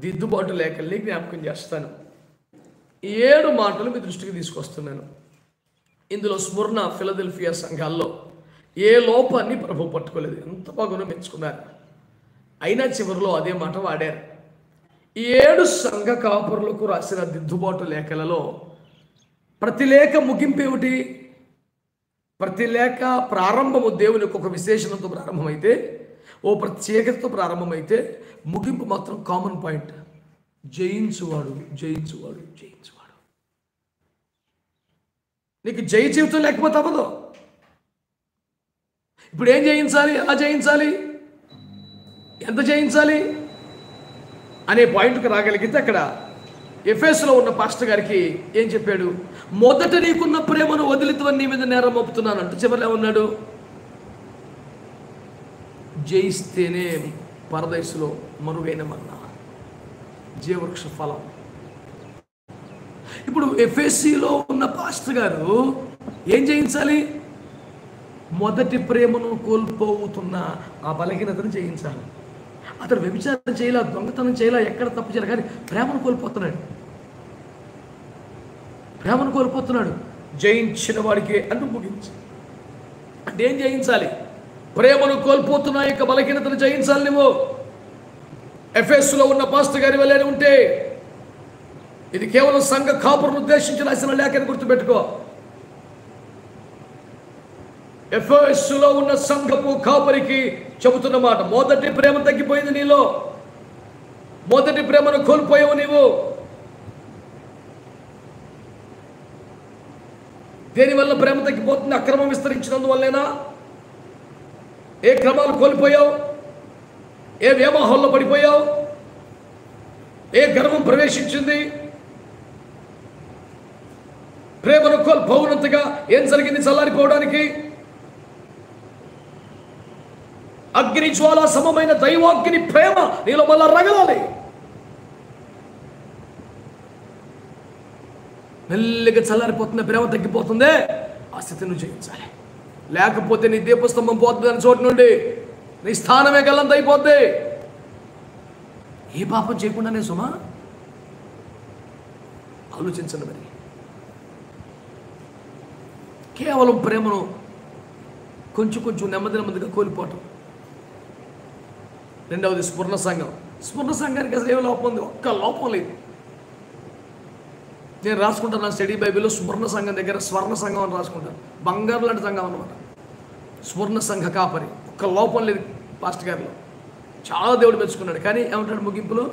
దిద్దుబాటు లేఖల్ని జ్ఞాపకం చేస్తాను. 7 మాటలు మీ దృష్టికి తీసుకొస్తున్నాను. ఇందులో స్ముర్ణ, ఫిలదెల్ఫియా సంఘాల్లో ఏ లోపాన్ని ప్రభు పట్టుకోలేదు, ఎంత బాగునో మెచ్చుకున్నారు. అయినా చివరిలో అదే మాట వాడారు. 7 సంఘ కాపురులకు రాసిన దిద్దుబాటు లేఖలలో ప్రతి లేఖ ముగింపు ఏమిటి? ప్రతి లేఖ ప్రారంభము దేవునికి ఒక విశేషణతో ప్రారంభమైతే, ఓ ప్రత్యేకతతో ప్రారంభమైతే, ముగింపు మాత్రం కామన్ పాయింట్, జయించువాడు, జయించువాడు, జయించువాడు. నీకు జయ జీవితం లేకపోతే అవ్వదు. ఇప్పుడు ఏం జయించాలి, ఎలా జయించాలి, ఎంత జయించాలి అనే పాయింట్కి రాగలిగితే అక్కడ ఎఫెసులో ఉన్న పాస్టర్ గారికి ఏం చెప్పాడు? మొదట నీకున్న ప్రేమను వదిలితవని నీ మీద నేరం మోపుతున్నాను అంటూ చివరిలో ఉన్నాడు, జయిస్తేనే పరదేశులో మరుగైన మన్నా, జీవవృక్ష ఫలం. ఇప్పుడు ఎఫెసీలో ఉన్న పాస్టర్ గారు ఏం జయించాలి? మొదటి ప్రేమను కోల్పోతున్న ఆ బలహీనతను జయించాలి. అతడు వ్యభిచారం చేయలే, దొంగతనం చేయలే, ఎక్కడ తప్పు చేయాలి, కానీ ప్రేమను కోల్పోతున్నాడు. ప్రేమను కోల్పోతున్నాడు. జయించిన వాడికే అంటూ ముగించి అంటే ఏం జయించాలి? ప్రేమను కోల్పోతున్న యొక్క బలహీనతను జయించాలి. నువ్వు ఎఫెసులో ఉన్న పాస్టర్ గారి వల్లే ఉంటే, ఇది కేవలం సంఘ కాపురును ఉద్దేశించి రాసిన లేఖను గుర్తుపెట్టుకో. ఎఫెసులో ఉన్న సంఘపు కాపరికి చెబుతున్న మాట, మొదటి ప్రేమ తగ్గిపోయింది నీలో, మొదటి ప్రేమను కోల్పోయావు నీవు. దేనివల్ల ప్రేమ తగ్గిపోతుంది? అక్రమం విస్తరించినందువల్లేనా? ఏ క్రమాలు కోల్పోయావు? ఏ వ్యామోహంలో పడిపోయావు? ఏ గర్వం ప్రవేశించింది? ప్రేమను కోల్పోవునంతగా ఏం జరిగింది చల్లారిపోవడానికి? అగ్ని జ్వాల సమమైన దైవాగ్ని ప్రేమ నీలో మళ్ళా రగలాలి. మెల్లిగా చల్లారిపోతున్న ప్రేమ తగ్గిపోతుందే, ఆ స్థితిని జయించాలి. లేకపోతే నీ దీపస్తంభం పోతుంది అని చోటు నుండి నీ స్థానమే గల్లంత అయిపోద్ది. ఏ పాపం చేయకుండానే సుమా ఆలోచించండి. మరి కేవలం ప్రేమను కొంచెం కొంచెం నెమ్మదిగా కోల్పోవటం. రెండవది స్ఫురణ సంఘం. స్ఫురణ సంఘానికి అసలు ఏమి లోపం ఉంది? ఒక్క లోపం లేదు. నేను రాసుకుంటాను నా స్టడీ బైబిల్లో స్వర్ణ సంఘం దగ్గర స్వర్ణ సంఘం అని రాసుకుంటాను. బంగారు లాంటి సంఘం అన్నమాట. స్వర్ణ సంఘ కాపరి. ఒక్క లోపం లేదు పాస్టర్ గారిలో. చాలా దేవుడు మెచ్చుకున్నాడు. కానీ ఏమంటాడు ముగింపులో?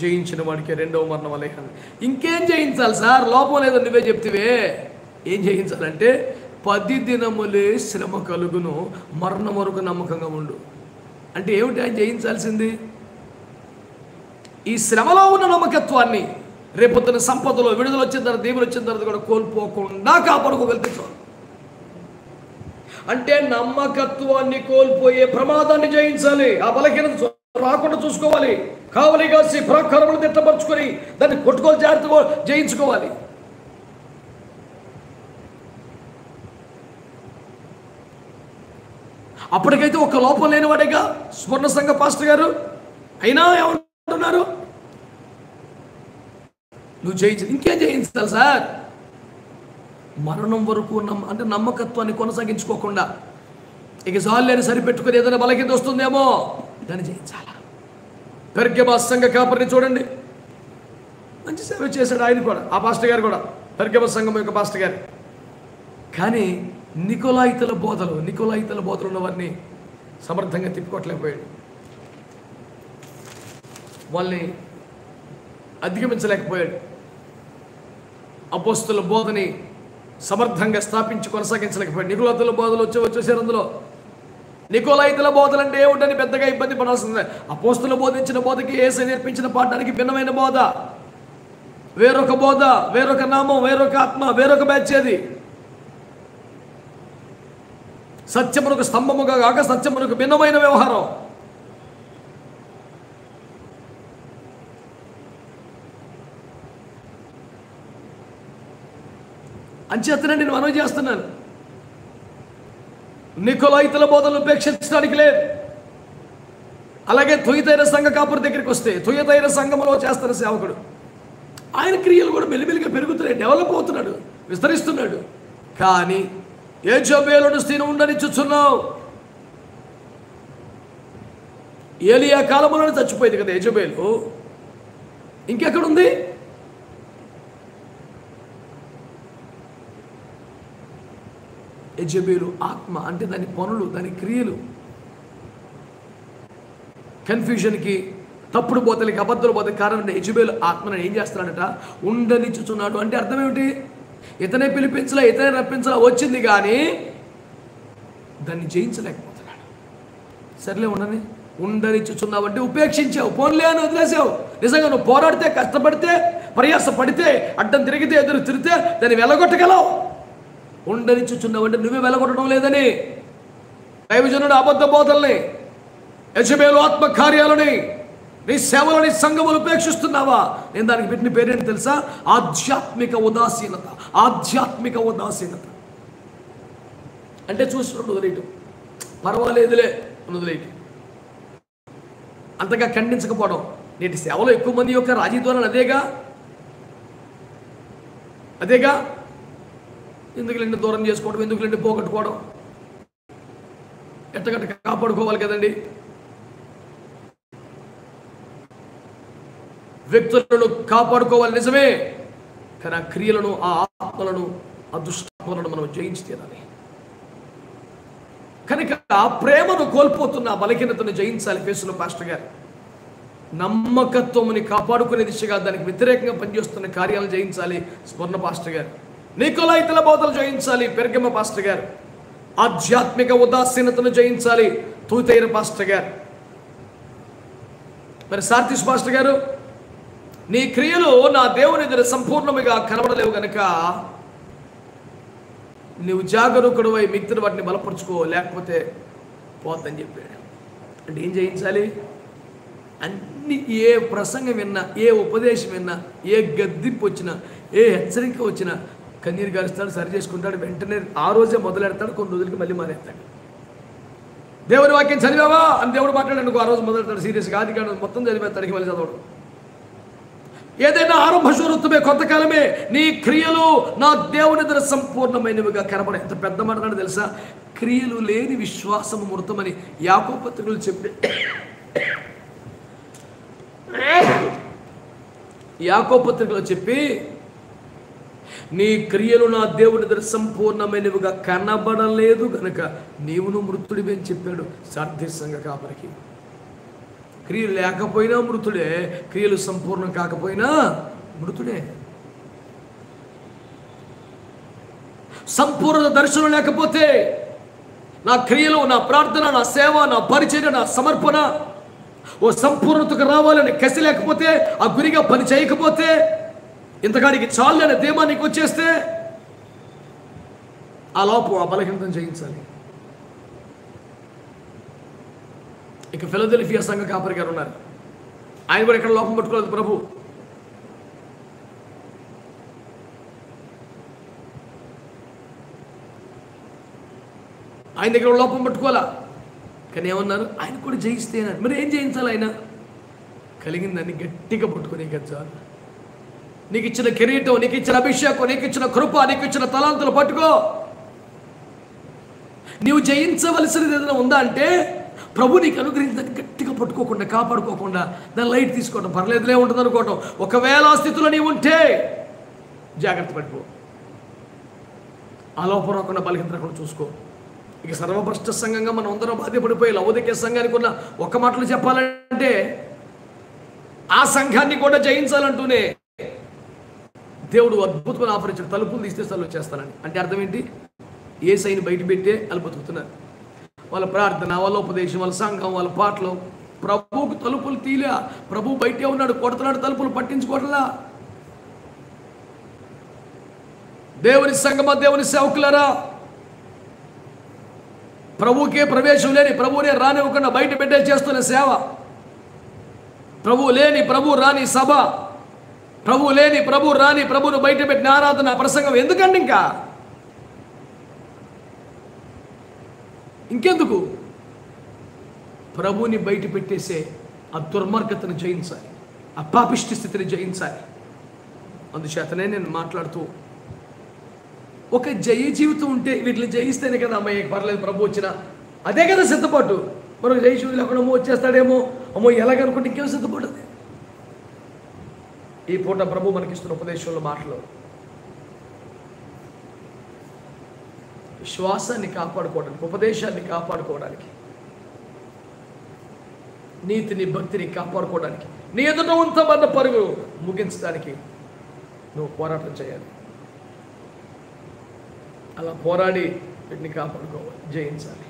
జయించిన వాడికి రెండవ మరణం అలేహాన్ని. ఇంకేం జయించాలి సార్? లోపం లేదో నువ్వే చెప్తివే. ఏం జయించాలంటే 10 దినములే శ్రమ కలుగును, మరణం వరకు నమ్మకంగా ఉండు. అంటే ఏమిటి ఆయన జయించాల్సింది? ఈ శ్రమలో ఉన్న నమ్మకత్వాన్ని రేపొద్దున సంపదలో విడుదల వచ్చిన తర్వాత, దేవుడు వచ్చిన తర్వాత కూడా కోల్పోకుండా కాపాడుకోగలిగితే చాలు. అంటే నమ్మకత్వాన్ని కోల్పోయే ప్రమాదాన్ని జయించాలి. ఆ బలహీనత రాకుండా చూసుకోవాలి. కావలి కాసి ప్రాకారములు తిట్టపరుచుకొని దాన్ని కొట్టుకోవాలి, జాగ్రత్తగా జయించుకోవాలి. అప్పటికైతే ఒక లోపం లేనివాడేగా స్వర్ణ సంఘ పాస్టర్ గారు. అయినా ఏమంటున్నారు? నువ్వు జయించాలి. ఇంకేం జయించాలి సార్? మరణం వరకు అంటే నమ్మకత్వాన్ని కొనసాగించుకోకుండా ఇక జాలేని సరిపెట్టుకుని ఏదైనా బలహీనత వస్తుందేమో దాన్ని జయించాలి. పెర్గమ సంఘ కాపరిని చూడండి, మంచి సేవ చేశాడు ఆయన కూడా, ఆ పాస్టర్ గారు కూడా, పెర్గమ సంఘం యొక్క పాస్టర్ గారు. కానీ నికోలాయితల బోధలు ఉన్నవారిని సమర్థంగా తిప్పుకోవట్లేకపోయాడు. వాళ్ళని అధిగమించలేకపోయాడు. అపోస్తుల బోధని సమర్థంగా స్థాపించి కొనసాగించలేకపోయాడు. నికోలాయితల బోధలు వచ్చేసారు. అందులో నికోలాయితల బోధలు అంటే ఏమిటని పెద్దగా ఇబ్బంది పడాల్సిందే. అపోస్తులు బోధించిన బోధకి యేసు నేర్పించిన పాఠానికి భిన్నమైన బోధ, వేరొక బోధ, వేరొక నామం, వేరొక ఆత్మ, వేరొక బ్యాచ్. అది సత్యమునకు స్తంభముగా కాక సత్యమునకు భిన్నమైన వ్యవహారం. అంచేతనే నేను మనవి చేస్తున్నాను, నికోలాయితల బోధనలు ఉపేక్షించడానికి లేదు. అలాగే తుయతైర సంఘ కాపురి దగ్గరికి వస్తే, తుయతైర సంఘములో చేస్తున్న సేవకుడు, ఆయన క్రియలు కూడా మెల్లిమెల్లిగా పెరుగుతున్నాయి, డెవలప్ అవుతున్నాడు, విస్తరిస్తున్నాడు. కానీ యెజబెలును స్థిర ఉండనిచ్చుచున్నావు. ఏలియా కాలంలోనే చచ్చిపోయింది కదా యెజబెలు, ఇంకెక్కడుంది? యెజబెలు ఆత్మ అంటే దాని పనులు, దాని క్రియలు, కన్ఫ్యూజన్కి, తప్పుడు బోధలకి, అబద్ధాల బోధకి కారణం యెజబెలు ఆత్మను ఏం చేస్తున్నాడట? ఉండనిచ్చుచున్నాడు. అంటే అర్థం ఏమిటి? ఇతనే పిలిపించలా, ఇతనే రప్పించలా, వచ్చింది కానీ దాన్ని జయించలేకపోతున్నాడు. సర్లే ఉండనిచ్చుచున్నావు అంటే ఉపేక్షించావు, పోన్లే అని వదిలేసావు. నిజంగా నువ్వు పోరాడితే, కష్టపడితే, ప్రయాస పడితే, అడ్డం తిరిగితే, ఎదురు తిరిగితే దాన్ని వెలగొట్టగలవు. ఉండనిచ్చుచున్నావు అంటే నువ్వే వెలగొట్టడం లేదని. దైవజనుడు అబద్ధ బోధల్ని, యెజబెలు ఆత్మ కార్యాలని, నీ సేవలోని సంఘములు ఉపేక్షిస్తున్నావా? నేను దానికి పెట్టిన పేరేంటి తెలుసా? ఆధ్యాత్మిక ఉదాసీనత. ఆధ్యాత్మిక ఉదాసీనత అంటే చూసినట్టు వదిలేయటం, పర్వాలేదులే వదిలేయటం, అంతగా ఖండించకపోవడం. నేటి సేవలో ఎక్కువ మంది యొక్క రాజీద్వారాలు అదేగా ఎందుకులంటే దూరం చేసుకోవడం, ఎందుకులంటే పోగొట్టుకోవడం, ఎట్టగట్ట కాపాడుకోవాలి కదండి. వ్యక్తులను కాపాడుకోవాలి నిజమే, కానీ ఆ క్రియలను, ఆ ఆత్మలను, ఆ దుష్టాత్మలను మనం జయించి తీరాలి. కనుక ఆ ప్రేమను కోల్పోతున్న బలహీనతను జయించాలి. ఫేసులో పాస్టర్ గారు నమ్మకత్వముని కాపాడుకునే దిశగా దానికి వ్యతిరేకంగా పనిచేస్తున్న కార్యాలను జయించాలి స్వర్ణ పాస్టర్ గారు. నికోలాయితల బోధలు జయించాలి పెర్గమ పాస్టర్ గారు. ఆధ్యాత్మిక ఉదాసీనతను జయించాలి తుయతైర పాస్టర్ గారు. మరి సార్తీస్ పాస్టర్ గారు, నీ క్రియలు నా దేవుని ఎదుట సంపూర్ణముగా కనబడలేవు గనక నువ్వు జాగరూకుడువై మిగతా వాటిని బలపరుచుకో, లేకపోతే పోద్దని చెప్పాడు. అంటే ఏం చేయించాలి? అన్ని ఏ ప్రసంగం విన్నా, ఏ ఉపదేశం విన్నా, ఏ గద్దింపు వచ్చినా, ఏ హెచ్చరిక వచ్చినా కన్నీరు గారుస్తాడు, సరి చేసుకుంటాడు. వెంటనే ఆ రోజే మొదలెడతాడు, కొన్ని రోజులకి మళ్ళీ మానేస్తాడు. దేవుని వాక్యం చదివావా అని దేవుడు మాట్లాడాడు, ఆ రోజు మొదలెడతాడు సీరియస్గా. అది కాదు మొత్తం చదివేస్తాడికి మళ్ళీ చదవడు. ఏదైనా ఆరంభ శూరత్వమే, కొంతకాలమే. నీ క్రియలు నా దేవుని దగ్గర సంపూర్ణమైనవిగా కనబడే. ఎంత పెద్ద మాట్లాడు తెలుసా? క్రియలు లేని విశ్వాసము మృతమని యాకోబు పత్రికలో చెప్పి, యాకోబు పత్రికలో చెప్పి, నీ క్రియలు నా దేవుని దగ్గర సంపూర్ణమైనవిగా కనబడలేదు గనుక నీవును మృతుడివి అని చెప్పాడు సార్థి సంఘ కాపరికి. క్రియలు లేకపోయినా మృతుడే, క్రియలు సంపూర్ణం కాకపోయినా మృతుడే. సంపూర్ణ దర్శనం లేకపోతే నా క్రియలు, నా ప్రార్థన, నా సేవ, నా పరిచర్య, నా సమర్పణ ఓ సంపూర్ణతకు రావాలని కసి లేకపోతే, ఆ గురిగా పని చేయకపోతే, ఇంతకాడికి చాలు అనే ధీమానికి వచ్చేస్తే ఆ లోపం, ఆ బలహీనతను జయించాలి. ఇక ఫిలదెల్ఫియా సంఘ కాపరి గారు ఉన్నారు. ఆయన కూడా ఎక్కడ లోపం పట్టుకోలేదు ప్రభు. ఆయన దగ్గర లోపం పట్టుకోవాలా. కానీ ఏమన్నారు? ఆయన కూడా జయిస్తే అన్నారు. మరి ఏం జయించాలి? ఆయన కలిగిందాన్ని గట్టిగా పట్టుకునే కదా చాలు. నీకు ఇచ్చిన కిరీటం, నీకు ఇచ్చిన అభిషేకం, నీకు ఇచ్చిన కృప, నీకు ఇచ్చిన తలాంతులు పట్టుకో. నీవు జయించవలసినది ఏదైనా ఉందా అంటే ప్రభు నీకు అనుగ్రహించడానికి గట్టిగా పట్టుకోకుండా, కాపాడుకోకుండా దాన్ని లైట్ తీసుకోవడం, పర్లేదులే ఉంటుంది అనుకోవటం. ఒకవేళ ఆ స్థితిలో నీవు ఉంటే జాగ్రత్త పడిపో. ఆ లోపం రాకుండా, బలహీనత రాకుండా చూసుకో. ఇక సర్వభ్రష్ట సంఘంగా మనం అందరం బాధ్యపడిపోయి లవోదికీయ సంఘానికి ఉన్న ఒక్క మాటలు చెప్పాలంటే, ఆ సంఘాన్ని కూడా జయించాలంటూనే దేవుడు అద్భుతమైన ఆఫర్ ఇచ్చాడు. తలుపులు తీస్తే తలుపు చేస్తానని. అంటే అర్థం ఏంటి? యేసయ్యని బయట పెట్టే వాళ్ళు బతుకుతున్నారు. వాళ్ళ ప్రార్థన, వాళ్ళ ఉపదేశం, వాళ్ళ సంఘం, వాళ్ళ పాటలు. ప్రభువుకు తలుపులు తీలే. ప్రభు బయటే ఉన్నాడు, కొడుతున్నాడు, తలుపులు పట్టించుకోవట్లా. దేవుని సంఘమా, దేవుని సేవకులారా, ప్రభువుకే ప్రవేశం లేని, ప్రభువునే రానివ్వకుండా బయట పెట్టే చేస్తున్న సేవ, ప్రభువు లేని, ప్రభు రాని సభ, ప్రభు లేని, ప్రభు రాని, ప్రభువును బయట పెట్టిన ఆరాధన, ప్రసంగం ఎందుకండి? ఇంకెందుకు? ప్రభువుని బయట పెట్టేసే ఆ దుర్మార్గతను జయించాలి, ఆ పాపిష్టి స్థితిని జయించాలి. అందుచేతనే నేను మాట్లాడుతూ, ఒక జయ జీవితం ఉంటే వీటిని జయిస్తేనే కదా అమ్మాయి పర్లేదు ప్రభు వచ్చినా, అదే కదా సిద్ధపాటు. మరొక జయ జీవితం లేకుండా అమ్మో వచ్చేస్తాడేమో, అమ్మో ఎలాగనుకుంటే ఇంకేం సిద్ధపడదు. ఈ పూట ప్రభు మనకిస్తున్న ఉపదేశంలో మాటలు విశ్వాసాన్ని కాపాడుకోవడానికి, ఉపదేశాన్ని కాపాడుకోవడానికి, నీతిని, భక్తిని కాపాడుకోవడానికి, నీ ఎదుట ఉంచబడ్డ పరుగు ముగించడానికి నువ్వు పోరాటం చేయాలి. అలా పోరాడి వీటిని కాపాడుకోవాలి, జయించాలి.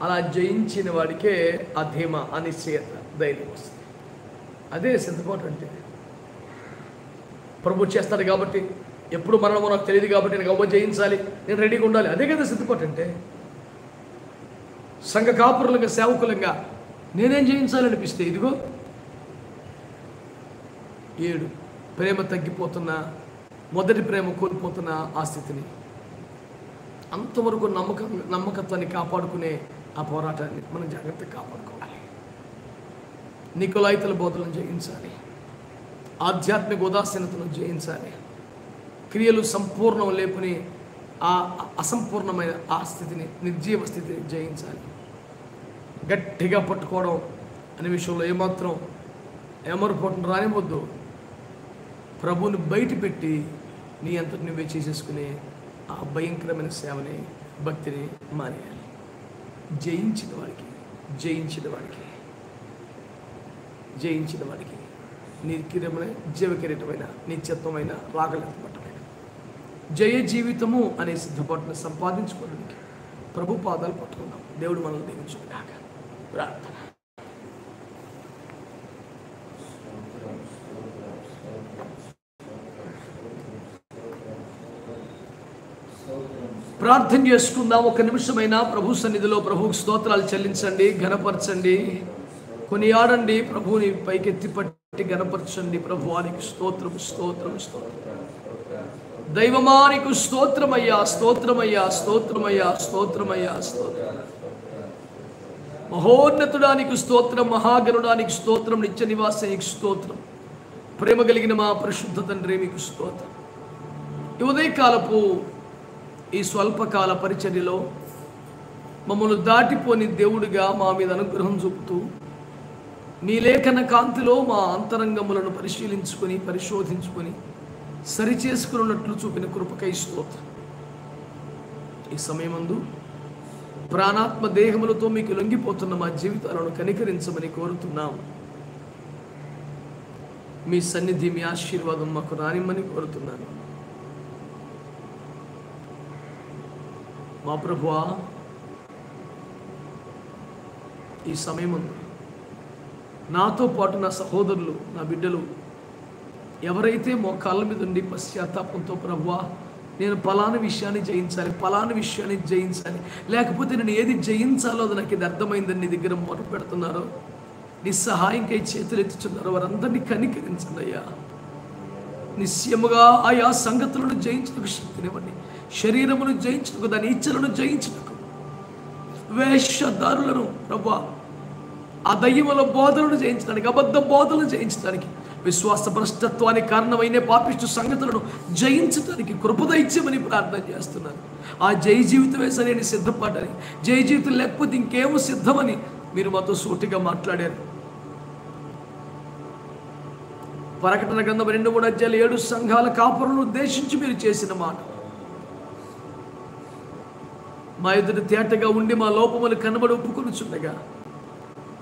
అలా జయించిన వాడికే ఆ ధీమా, అనిశ్చయత, ధైర్యం వస్తుంది. అదే సిద్ధపాటు అంటే. ప్రభు చేస్తాడు కాబట్టి, ఎప్పుడు మరణమో నాకు తెలియదు కాబట్టి నేను గొప్ప జయించాలి, నేను రెడీగా ఉండాలి. అదే కదా సిద్ధపాటు అంటే. సంఘ కాపురులుగా, సేవకులంగా నేనేం జయించాలనిపిస్తే, ఇదిగో 7 ప్రేమ తగ్గిపోతున్నా, మొదటి ప్రేమ కోల్పోతున్న ఆ స్థితిని, అంతవరకు నమ్మకత్వాన్ని కాపాడుకునే ఆ పోరాటాన్ని మనం జాగ్రత్తగా కాపాడుకోవాలి. నికోలాయితల బోధలను జయించాలి, ఆధ్యాత్మిక ఉదాసీనతను జయించాలి, క్రియలు సంపూర్ణం లేపుని ఆ అసంపూర్ణమైన ఆ స్థితిని, నిర్జీవ స్థితిని జయించాలి. గట్టిగా పట్టుకోవడం అనే విషయంలో ఏమాత్రం ఏమరపోటును రానివద్దు. ప్రభువుని బయట పెట్టి నీ అంతటి నువ్వే చేసేసుకునే ఆ భయంకరమైన సేవని, భక్తిని మానేయాలి. జయించిన వాడికి, జయించిన వాడికి, జయించిన వాడికి నీ కిరీటమైన, జీవ కిరీటమైన, నిత్యత్వమైన, రాగలెత్తబట్టమైన జయ జీవితము అనే సిద్ధపాటును సంపాదించుకోవడానికి ప్రభు పాదాలు పట్టుకుందాం. దేవుడు మనల్ని దీవించుకున్నాక. ప్రార్థన. ప్రార్థన చేసుకుందాం. ఒక నిమిషమైనా ప్రభు సన్నిధిలో ప్రభువుకి స్తోత్రాలు చెల్లించండి, ఘనపరచండి, కొనియాడండి, ప్రభువుని పైకెత్తి పట్టి ఘనపరచండి. ప్రభువానికి స్తోత్రం, స్తోత్రం, స్తోత్రం. దైవమానికి స్తోత్రమయ్యా, స్తోత్రమయ్యా, స్తోత్రమయ్యా, స్తోత్రమయ్యా, స్తోత్రం. మహోన్నతుడానికి స్తోత్రం, మహాగరుడానికి స్తోత్రం, నిత్య నివాసానికి స్తోత్రం. ప్రేమ కలిగిన మా పరిశుద్ధ తండ్రి మీకు స్తోత్రం. ఈ ఉదయకాలపు ఈ స్వల్పకాల పరిచర్యలో మమ్మల్ని దాటిపోని దేవుడిగా మా మీద అనుగ్రహం చూపుతూ మీ లేఖన కాంతిలో మా అంతరంగములను పరిశీలించుకొని పరిశోధించుకొని సరిచేసుకున్నట్లు చూపిన కృపకై స్తోత్రం. ఈ సమయమందు ప్రాణాత్మ దేహములతో మీకు లొంగిపోతున్న మా జీవితాలను కనికరించమని కోరుతున్నాం. మీ సన్నిధి, మీ ఆశీర్వాదం మాకు రానిమ్మని కోరుతున్నాను. మా ప్రభువా, ఈ సమయమందు నాతో పాటు నా సహోదరులు, నా బిడ్డలు ఎవరైతే మోకాళ్ళ మీద ఉండి పశ్చాత్తాపంతో ప్రభువా నేను పలానా విషయాన్ని జయించాలి, పలానా విషయాన్ని జయించాలి, లేకపోతే నేను ఏది జయించాలో అది నాకు ఇది అర్థమైందని నీ దగ్గర మొదలు పెడుతున్నారో, నీ సహాయంకై చేతులు ఎత్తుచున్నారో వారందరినీ కనికరించండి అయ్యా. నిశ్చయముగా ఆయా సంగతులను జయించుటకు శక్తినివ్వండి. శరీరమును జయించుటకు, దాని ఇచ్చలను జయించుటకు, వేషధారులను ప్రభువా ఆ దయ్యముల బోధలను జయించడానికి, అబద్ధ బోధలను జయించడానికి, విశ్వాస భ్రష్టత్వానికి కారణమైన పాపిష్టు సంగతులను జయించడానికి కృపదైత్యమని ప్రార్థన చేస్తున్నాను. ఆ జయ జీవితమే సరైన సిద్ధపడ్డని, జయ జీవితం లేకపోతే ఇంకేమో సిద్ధమని మీరు మాతో సూటిగా మాట్లాడారు. ప్రకటన గ్రంథం 2-3 అధ్యాయాలు 7 సంఘాల కాపురులను ఉద్దేశించి మీరు చేసిన మాట మా ఎదురు తేటగా ఉండి మా లోపములు కనబడి ఒప్పుకొనుచుండగా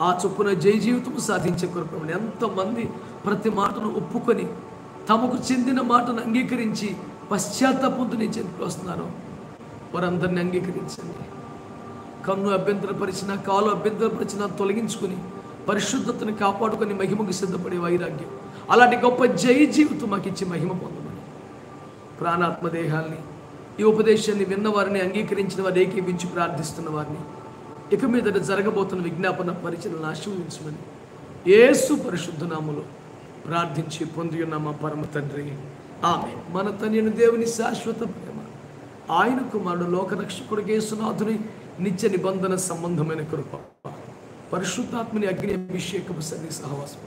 ఆ చొప్పున జయ జీవితం సాధించే కృపను ఎంతమంది ప్రతి మాటను ఒప్పుకొని తమకు చెందిన మాటను అంగీకరించి పశ్చాత్తాపంతో నీ చెంతకు వస్తున్నారో వారందరినీ అంగీకరించండి. కన్ను అభ్యంతరపరిచిన, కాలు అభ్యంతరపరిచిన తొలగించుకుని పరిశుద్ధతను కాపాడుకొని మహిమకు సిద్ధపడే వైరాగ్యం, అలాంటి గొప్ప జయ జీవితం మాకు ఇచ్చి మహిమ పొందమని ప్రాణాత్మ దేహాల్ని ఈ ఉపదేశాన్ని విన్నవారిని, అంగీకరించిన వారిని, ఏకీపించి ప్రార్థిస్తున్న వారిని ఇక మీద జరగబోతున్న విజ్ఞాపన పరిచయలను ఆశీర్వదించమని యేసు పరిశుద్ధ నామములో ప్రార్థించి పొంది ఉన్న మా పరమ తండ్రి, ఆమేన్. మన తండ్రి దేవుని శాశ్వత ప్రేమ, ఆయన కుమారుడు లోకరక్షకుడు యేసునాథుని నిత్య నిబంధన సంబంధమైన కృప, పరిశుద్ధాత్మని అగ్ని అభిషేకపు సన్ని సహవాసం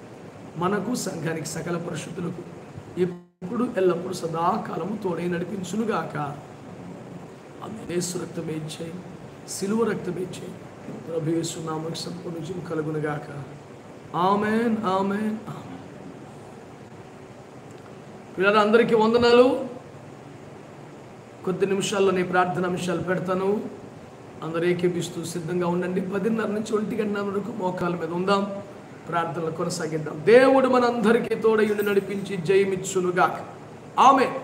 మనకు, సంఘానికి, సకల పరిశుద్ధులకు ఎప్పుడు ఎల్లప్పుడు సదాకాలము తోడై నడిపించునుగాక. ఆమేన్. యేసు రక్తమే జై, సిలువ రక్తమే జై. ప్రభు యేసు నామమున సంపూర్ణ జయం కలుగునుగాక. ఆమేన్, ఆమేన్, ఆమేన్. పిల్లలు అందరికీ వందనాలు. కొద్ది నిమిషాల్లో నేను ప్రార్థన అంశాలు పెడతాను. అందరూ ఏకీపిస్తూ సిద్ధంగా ఉండండి. 10:30 నుంచి 1 గంటల వరకు మోకాల మీద ఉందాం, ప్రార్థనలు కొనసాగిద్దాం. దేవుడు మనందరికీ తోడయుండి నడిపించి జయమిచ్చునుగాక. ఆమేన్.